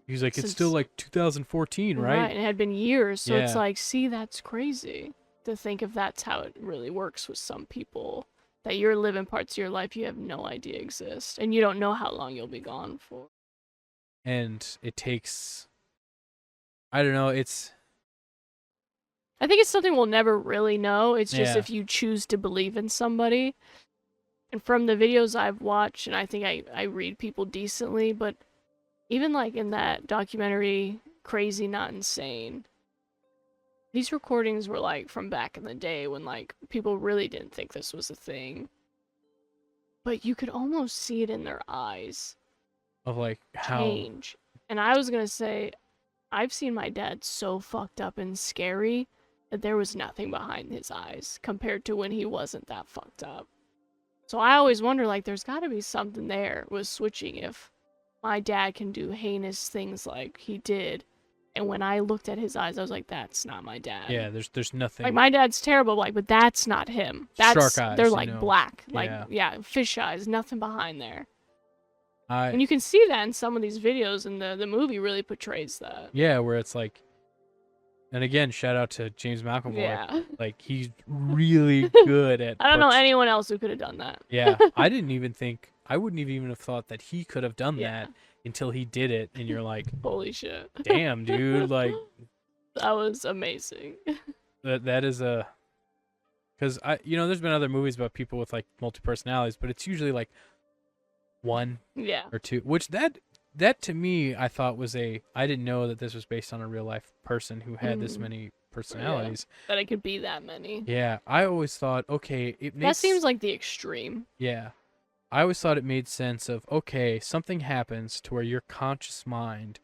S2: He's like, it's still
S1: Since-
S2: like 2014, right?
S1: Right, and it had been years. So it's
S2: Yeah.
S1: like, see, that's crazy to think if that's how it really works with some people. That you're living parts of your life you have no idea exist, and you don't know how long you'll be gone for.
S2: And it takes. I don't know.
S1: I think it's something we'll never really know. It's just
S2: Yeah.
S1: if you choose to believe in somebody. And from the videos I've watched, and I think I read people decently, but even like in that documentary, Crazy Not Insane, these recordings were like from back in the day when like people really didn't think this was a thing. But you could almost see it in their eyes.
S2: Of like how.
S1: Change. And I was gonna say, I've seen my dad so fucked up and scary that there was nothing behind his eyes compared to when he wasn't that fucked up. So I always wonder, like, there's gotta be something there with switching if my dad can do heinous things like he did. And when I looked at his eyes, I was like, that's not my dad.
S2: Yeah, there's nothing.
S1: Like, my dad's terrible, like, but that's not him. That's,
S2: Shark eyes,
S1: they're
S2: you
S1: like
S2: know.
S1: black. Like,
S2: Yeah.
S1: yeah, fish eyes, nothing behind there. And you can see that in some of these videos, and the movie really portrays that.
S2: Yeah, where it's like, and again, shout out to James McAvoy.
S1: Yeah.
S2: Like, he's really good at.
S1: I don't know anyone else who could have done that.
S2: Yeah, I wouldn't even have thought that he could have done
S1: Yeah.
S2: that until he did it, and you're like,
S1: Holy shit.
S2: damn, dude, like,
S1: That was amazing.
S2: that is a. Because there's been other movies about people with like multi personalities, but it's usually like one
S1: Yeah.
S2: or two, which that to me I thought was I didn't know that this was based on a real life person who had this many personalities.
S1: Yeah, that it could be that many.
S2: Yeah, I always thought, okay,
S1: that seems like the extreme.
S2: Yeah, I always thought it made sense of, okay, something happens to where your conscious mind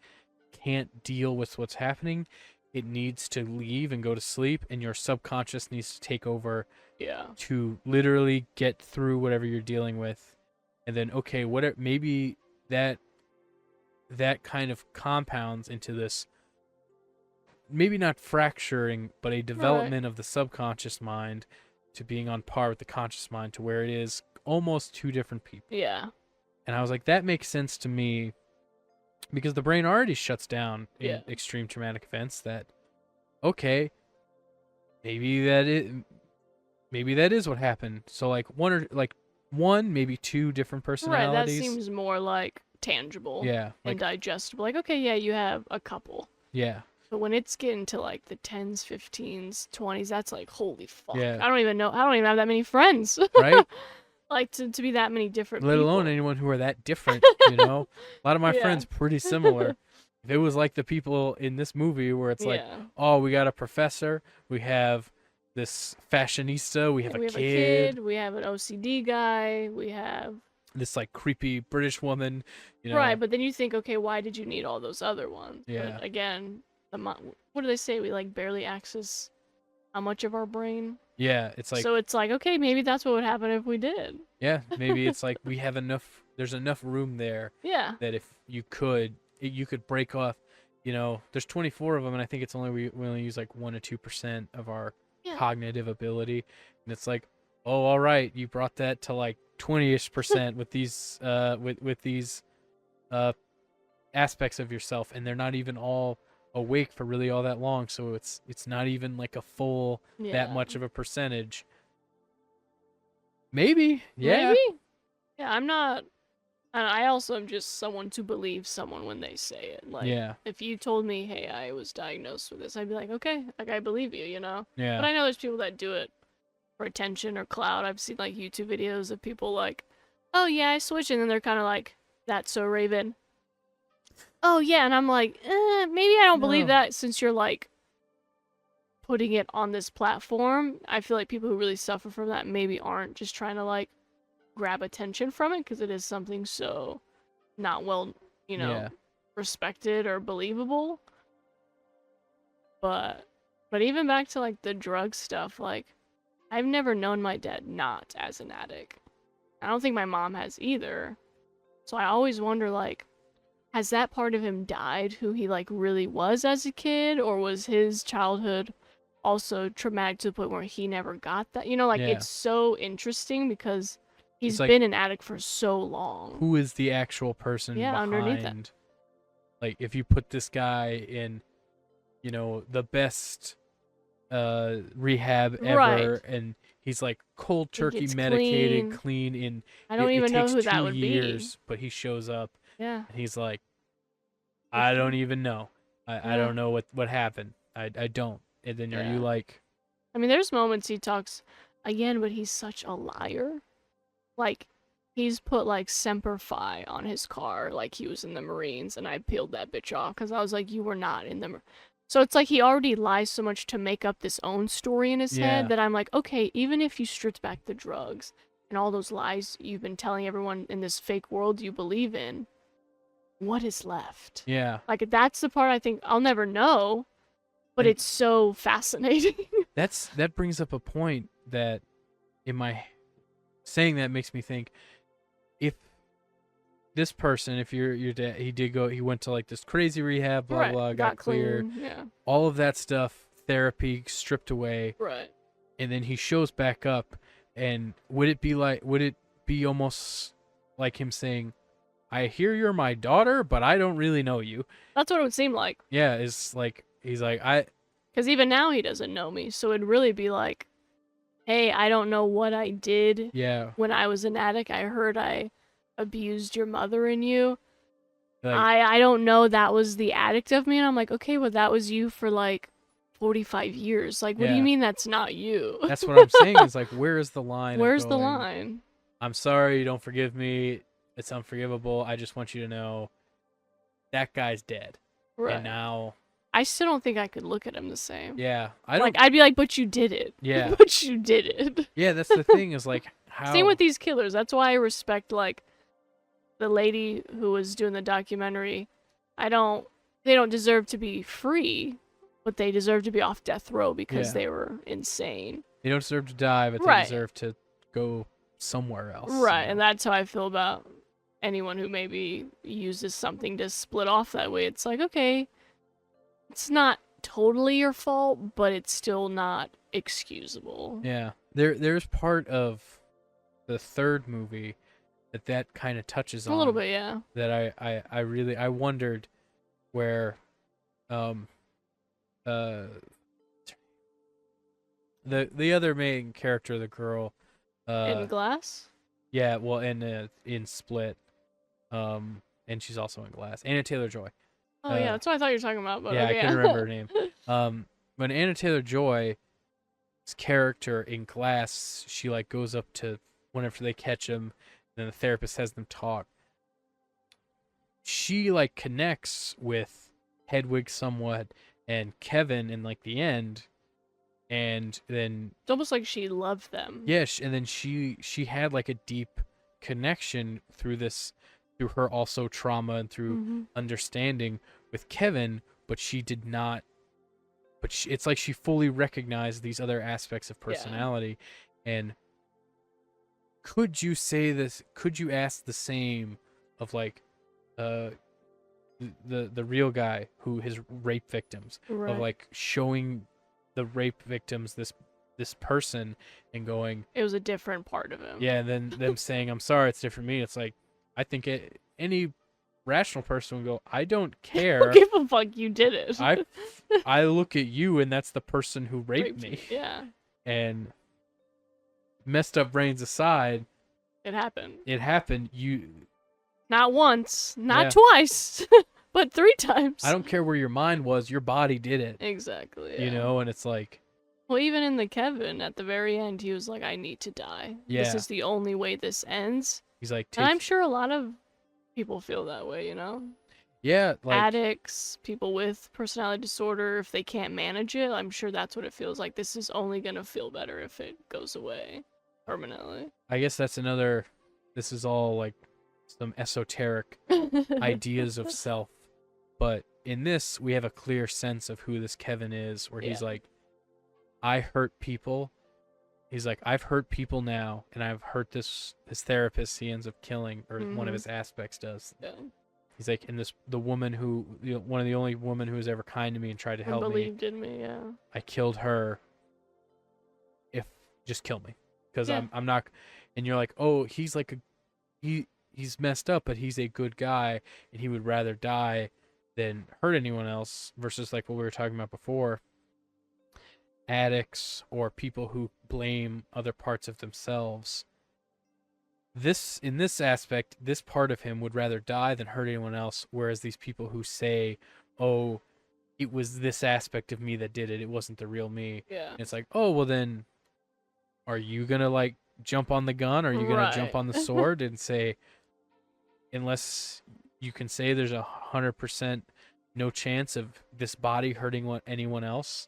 S2: can't deal with what's happening. It needs to leave and go to sleep, and your subconscious needs to take over.
S1: Yeah.
S2: To literally get through whatever you're dealing with. And then, okay, maybe that kind of compounds into this, maybe not fracturing, but a development of the subconscious mind to being on par with the conscious mind, to where it is almost two different people.
S1: Yeah.
S2: And I was like, that makes sense to me, because the brain already shuts down in extreme traumatic events. That, okay, maybe that is what happened. So like one, maybe two different personalities.
S1: Right, that seems more like tangible.
S2: Yeah.
S1: And digestible. Like, okay, yeah, you have a couple.
S2: Yeah.
S1: But when it's getting to like the 10s, 15s, 20s, that's like, holy fuck.
S2: Yeah.
S1: I don't even have that many friends.
S2: Right?
S1: Like to be that many different
S2: Let
S1: people.
S2: alone anyone who are that different, you know? A lot of my friends pretty similar. If it was like the people in this movie where it's like, oh, we got a professor, we have this fashionista, we have a kid,
S1: we have an OCD guy, we have
S2: this like creepy British woman, you know.
S1: Right, but then you think, okay, why did you need all those other ones?
S2: Yeah.
S1: But again, what do they say? We like barely access how much of our brain?
S2: Yeah, it's like,
S1: so it's like, okay, maybe that's what would happen if we did.
S2: Yeah, maybe it's like we have there's enough room there.
S1: Yeah.
S2: That if you could break off, there's 24 of them, and I think it's we only use like 1 to 2% of our cognitive ability, and it's like, oh, all right, you brought that to like 20-ish% with these with these aspects of yourself, and they're not even all awake for really all that long, so it's not even like a full that much of a percentage. Maybe. Yeah.
S1: I'm not. I also am just someone to believe someone when they say it. Like, if you told me, hey, I was diagnosed with this, I'd be like, okay, like, I believe you, you know?
S2: Yeah.
S1: But I know there's people that do it for attention or clout. I've seen, like, YouTube videos of people like, oh, yeah, I switched, and then they're kind of like, that's so Raven. Oh, yeah, and I'm like, maybe I don't believe that, since you're, like, putting it on this platform. I feel like people who really suffer from that maybe aren't just trying to like grab attention from it because it is something so not well,
S2: Yeah.
S1: respected or believable. But even back to like the drug stuff, like I've never known my dad not as an addict. I don't think my mom has either. So I always wonder, like, has that part of him died who he like really was as a kid, or was his childhood also traumatic to the point where he never got that? Like
S2: Yeah.
S1: it's so interesting because he's
S2: It's like,
S1: been an addict for so long.
S2: who is the actual person
S1: underneath it.
S2: behind? Like, if you put this guy in, the best rehab ever,
S1: Right.
S2: and he's like cold
S1: He
S2: turkey
S1: gets
S2: medicated, clean in
S1: I don't even
S2: it
S1: know
S2: takes
S1: who that
S2: 2
S1: would
S2: years, but he shows up
S1: be. Yeah.
S2: and he's like, I don't even know. I
S1: Yeah.
S2: don't know what happened. I don't. And then are you like,
S1: I mean, there's moments he talks again, but he's such a liar. Like, he's put like Semper Fi on his car, like he was in the Marines, and I peeled that bitch off because I was like, you were not in the. So it's like he already lies so much to make up this own story in his
S2: Yeah.
S1: head that I'm like, okay, even if you stripped back the drugs and all those lies you've been telling everyone in this fake world you believe in, what is left?
S2: yeah,
S1: Like, that's the part I think I'll never know, but
S2: And-
S1: it's so fascinating.
S2: that brings up a point that in my saying that makes me think, if this person, if your dad, he went to like this crazy rehab, blah
S1: Right,
S2: blah, got clear,
S1: clean, yeah.
S2: all of that stuff, therapy stripped away,
S1: Right.
S2: and then he shows back up, and would it be almost like him saying, I hear you're my daughter, but I don't really know you?
S1: That's what it would seem like.
S2: Yeah, it's like he's like,
S1: Because even now he doesn't know me, so it'd really be like, hey, I don't know what I did
S2: yeah,
S1: when I was an addict. I heard I abused your mother and you.
S2: like,
S1: I don't know that was the addict of me. And I'm like, okay, well, that was you for like 45 years. Like, what do
S2: Yeah.
S1: you mean that's not you?
S2: that's what I'm saying, is like, where is the line?
S1: Where's
S2: of
S1: the
S2: going,
S1: line?
S2: I'm sorry, you don't forgive me. It's unforgivable. I just want you to know that guy's dead.
S1: Right.
S2: And now,
S1: I still don't think I could look at him the same.
S2: yeah, I don't.
S1: Like, I'd be like, but you did it.
S2: Yeah.
S1: But you did it.
S2: Yeah, that's the thing, is like, how.
S1: Same with these killers. That's why I respect, like, the lady who was doing the documentary. They don't deserve to be free, but they deserve to be off death row because
S2: Yeah.
S1: they were insane.
S2: They don't deserve to die, but they
S1: Right.
S2: deserve to go somewhere else.
S1: Right, and that's how I feel about anyone who maybe uses something to split off that way. It's like, okay, it's not totally your fault, but it's still not excusable.
S2: Yeah, there's part of the third movie that kind of touches on
S1: A little bit, yeah.
S2: that I really wondered where the other main character, the girl,
S1: In Glass?
S2: yeah, well, in Split, and she's also in Glass, Anna Taylor-Joy.
S1: Oh, yeah, that's what I thought you were talking about. But
S2: Yeah,
S1: okay,
S2: I couldn't remember her name. But Anna Taylor-Joy's character in Glass, she like goes up to whenever they catch him, and then the therapist has them talk. She like connects with Hedwig somewhat and Kevin in like the end, and then
S1: It's almost like she loved them.
S2: yeah, and then she had like a deep connection through her also trauma and through understanding with Kevin, but she did not. But it's like she fully recognized these other aspects of personality, and could you say this? Could you ask the same of like, the real guy who his rape victims,
S1: Right.
S2: of like showing the rape victims this person and going,
S1: It was a different part of him.
S2: yeah, and then them saying, I'm sorry, it's different me. It's like, I think any rational person would go, I don't care.
S1: Don't give a fuck, you did it.
S2: I look at you, and that's the person who raped me.
S1: Yeah.
S2: And messed up brains aside,
S1: It happened.
S2: it happened. You,
S1: Not once, not
S2: Yeah.
S1: twice, but 3 times.
S2: I don't care where your mind was, your body did it.
S1: Exactly.
S2: You
S1: yeah.
S2: know, and it's like,
S1: Well, even in the Kevin, at the very end, he was like, I need to die. This
S2: Yeah.
S1: is the only way this ends.
S2: he's like,
S1: And I'm sure a lot of people feel that way, you know?
S2: Yeah, like
S1: addicts, people with personality disorder, if they can't manage it, I'm sure that's what it feels like. This is only gonna feel better if it goes away permanently.
S2: I guess that's another. This is all like some esoteric ideas of self, but in this we have a clear sense of who this Kevin is, where he's
S1: Yeah.
S2: like, I hurt people. He's like, I've hurt people now, and I've hurt this therapist. He ends up killing, or one of his aspects does.
S1: Yeah.
S2: He's like, and the woman who, one of the only women who was ever kind to me and tried to help me,
S1: believed in me, yeah.
S2: I killed her. If just kill me, because I'm not. And you're like, oh, he's like he's messed up, but he's a good guy, and he would rather die than hurt anyone else. Versus like what we were talking about before, addicts or people who blame other parts of themselves. In this aspect, this part of him would rather die than hurt anyone else, whereas these people who say, oh, it was this aspect of me that did it, it wasn't the real me.
S1: Yeah.
S2: It's like, oh, well then, are you gonna like jump on the gun? Are you gonna jump on the sword and say, unless you can say there's 100% no chance of this body hurting anyone else,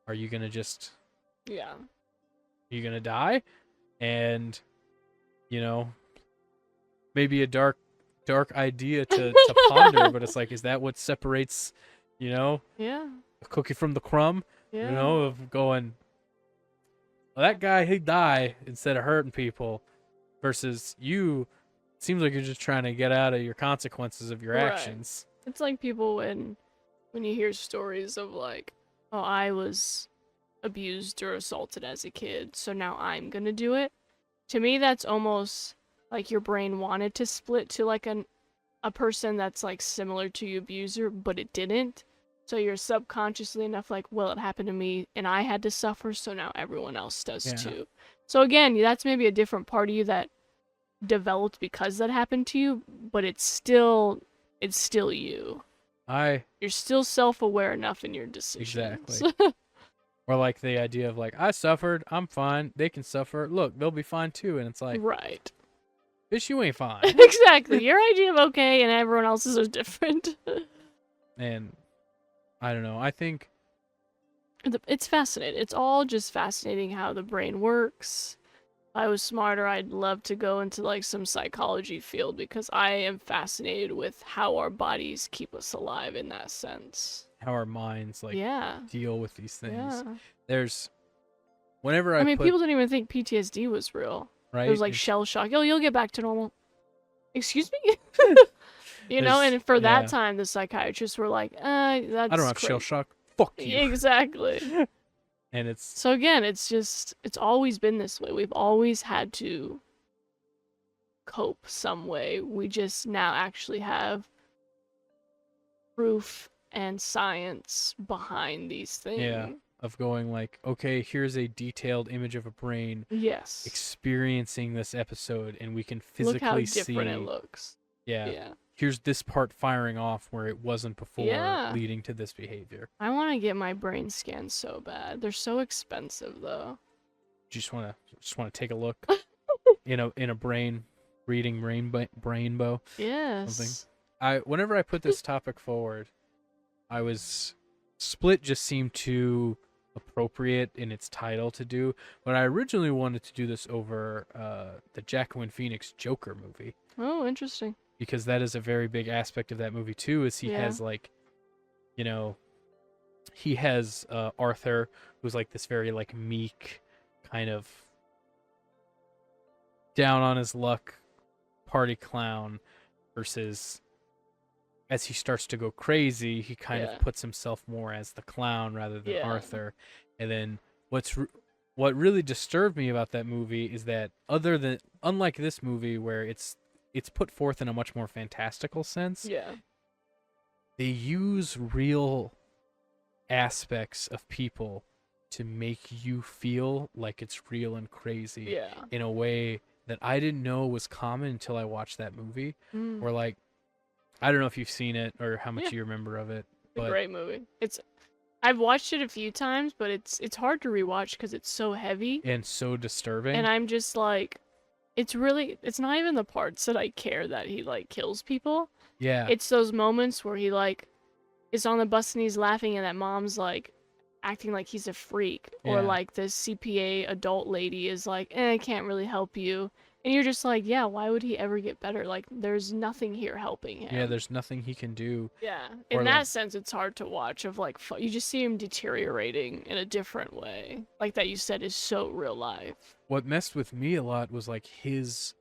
S2: are you gonna just,
S1: yeah,
S2: are you gonna die? And maybe a dark idea to ponder, but it's like, is that what separates,
S1: yeah,
S2: a cookie from the crumb?
S1: Yeah.
S2: Of going, well, that guy, he'd die instead of hurting people, versus you, it seems like you're just trying to get out of your consequences of your actions.
S1: It's like people when you hear stories of like, oh, I was abused or assaulted as a kid, so now I'm gonna do it. To me, that's almost like your brain wanted to split to like a person that's like similar to your abuser, but it didn't. So you're subconsciously enough like, well, it happened to me and I had to suffer, so now everyone else does too. So again, that's maybe a different part of you that developed because that happened to you, but it's still you. You're still self-aware enough in your decisions.
S2: Exactly. Or like the idea of like, I suffered, I'm fine, they can suffer, look, they'll be fine too. And it's like,
S1: right.
S2: Bitch, you ain't fine.
S1: Exactly. Your idea of okay and everyone else's are different.
S2: And I don't know, I think
S1: it's fascinating. It's all just fascinating how the brain works. If I was smarter, I'd love to go into like some psychology field, because I am fascinated with how our bodies keep us alive in that sense.
S2: How our minds like deal with these things.
S1: Yeah.
S2: There's whenever I
S1: mean, people didn't even think PTSD was real.
S2: Right?
S1: It was like shell shock. Oh, you'll get back to normal. Excuse me? And for that time, the psychiatrists were like, that's
S2: I don't have
S1: crazy.
S2: shell shock. Fuck you.
S1: Exactly.
S2: And it's...
S1: So again, it's always been this way. We've always had to cope some way. We just now actually have proof and science behind these things.
S2: Yeah, of going like, okay, here's a detailed image of a brain experiencing this episode, and we can physically see...
S1: Look how different it looks.
S2: Yeah. Here's this part firing off where it wasn't before, leading to this behavior.
S1: I want to get my brain scanned so bad. They're so expensive, though.
S2: Just want to take a look in a brain reading brainbow.
S1: Yes.
S2: Whenever I put this topic forward, Split just seemed too appropriate in its title to do, but I originally wanted to do this over the Joaquin Phoenix Joker movie.
S1: Oh, interesting.
S2: Because that is a very big aspect of that movie too, is he has like, he has Arthur, who's like this very like meek, kind of down on his luck party clown, versus as he starts to go crazy, he kind of puts himself more as the clown rather than Arthur. And then what really disturbed me about that movie is that unlike this movie where it's put forth in a much more fantastical sense.
S1: Yeah.
S2: They use real aspects of people to make you feel like it's real and crazy in a way that I didn't know was common until I watched that movie. Or like, I don't know if you've seen it or how much you remember of it.
S1: But... It's a great movie. I've watched it a few times, but it's hard to rewatch because it's so heavy.
S2: And so disturbing.
S1: And I'm just like, it's not even the parts that I care that he like kills people.
S2: Yeah.
S1: It's those moments where he like is on the bus and he's laughing and that mom's like acting like he's a freak, or
S2: Yeah.
S1: like this CPA adult lady is like, I can't really help you. And you're just like, yeah, why would he ever get better? Like, there's nothing here helping him.
S2: Yeah, there's nothing he can do.
S1: Yeah,
S2: Or,
S1: in that
S2: like-
S1: sense, it's hard to watch. Of like, you just see him deteriorating in a different way. Like that you said is so real life.
S2: What messed with me a lot was like his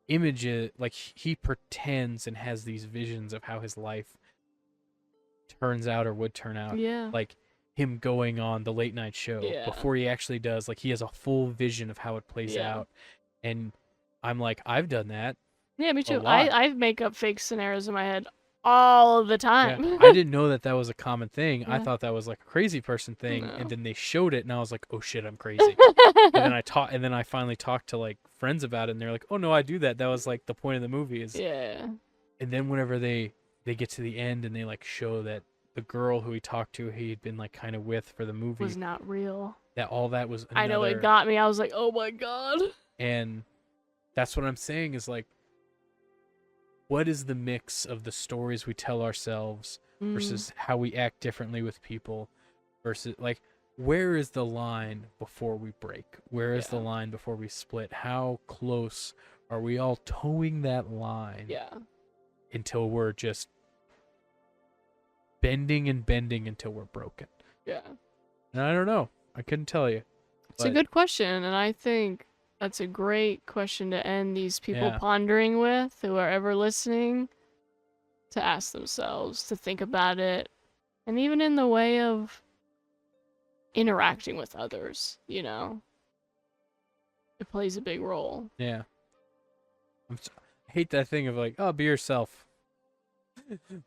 S2: image. Like he pretends and has these visions of how his life turns out or would turn out.
S1: Yeah.
S2: Like him going on the late night show
S1: Yeah.
S2: before he actually does. Like he has a full vision of how it plays
S1: Yeah.
S2: out. And I'm like, I've done that.
S1: Yeah, me too.
S2: lot.
S1: I make up fake scenarios in my head all the time.
S2: Yeah. I didn't know that that was a common thing. I
S1: Yeah.
S2: thought that was like a crazy person thing.
S1: No.
S2: And then they showed it and I was like, oh shit, I'm crazy. And then I finally talked to like friends about it and they're like, oh no, I do that. That was like the point of the movie is.
S1: Yeah.
S2: And then whenever they get to the end and they like show that the girl who he talked to, he'd been like kind of with for the movie,
S1: Was not real.
S2: that all that was another,
S1: I know it got me. I was like, oh my god.
S2: and that's what I'm saying is like, what is the mix of the stories we tell ourselves versus how we act differently with people versus like, where is the line before we break? Where is the
S1: Yeah.
S2: line before we split? How close are we all towing that line
S1: Yeah.
S2: until we're just bending and bending until we're broken?
S1: Yeah.
S2: And I don't know. I couldn't tell you.
S1: It's a
S2: But-
S1: good question, and I think that's a great question to end these people
S2: Yeah.
S1: pondering with, who are ever listening, to ask themselves, to think about it, and even in the way of interacting with others, you know? It plays a big role.
S2: Yeah. I hate that thing of like, oh, be yourself.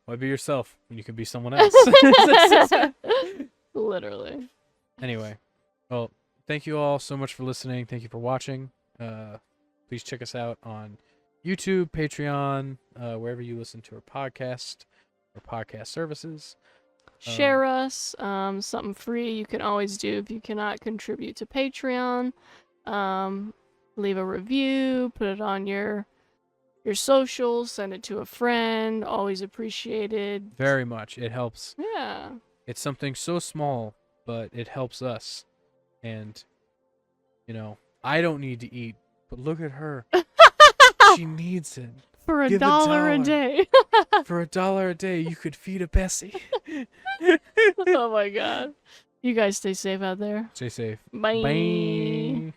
S2: Why be yourself when you can be someone else?
S1: Literally.
S2: Anyway, well, thank you all so much for listening. Thank you for watching. Please check us out on YouTube, Patreon, wherever you listen to our podcast or podcast services.
S1: Share us. Something free you can always do if you cannot contribute to Patreon. Leave a review, put it on your socials, send it to a friend. Always appreciated.
S2: Very much. It helps.
S1: Yeah.
S2: It's something so small, but it helps us. And, you know, I don't need to eat, but look at her. She needs it.
S1: For
S2: Give
S1: $1 a
S2: $1.
S1: day.
S2: For $1 a day, you could feed a Bessie.
S1: Oh my god. You guys stay safe out there.
S2: Stay safe.
S1: Bye.
S2: Bye.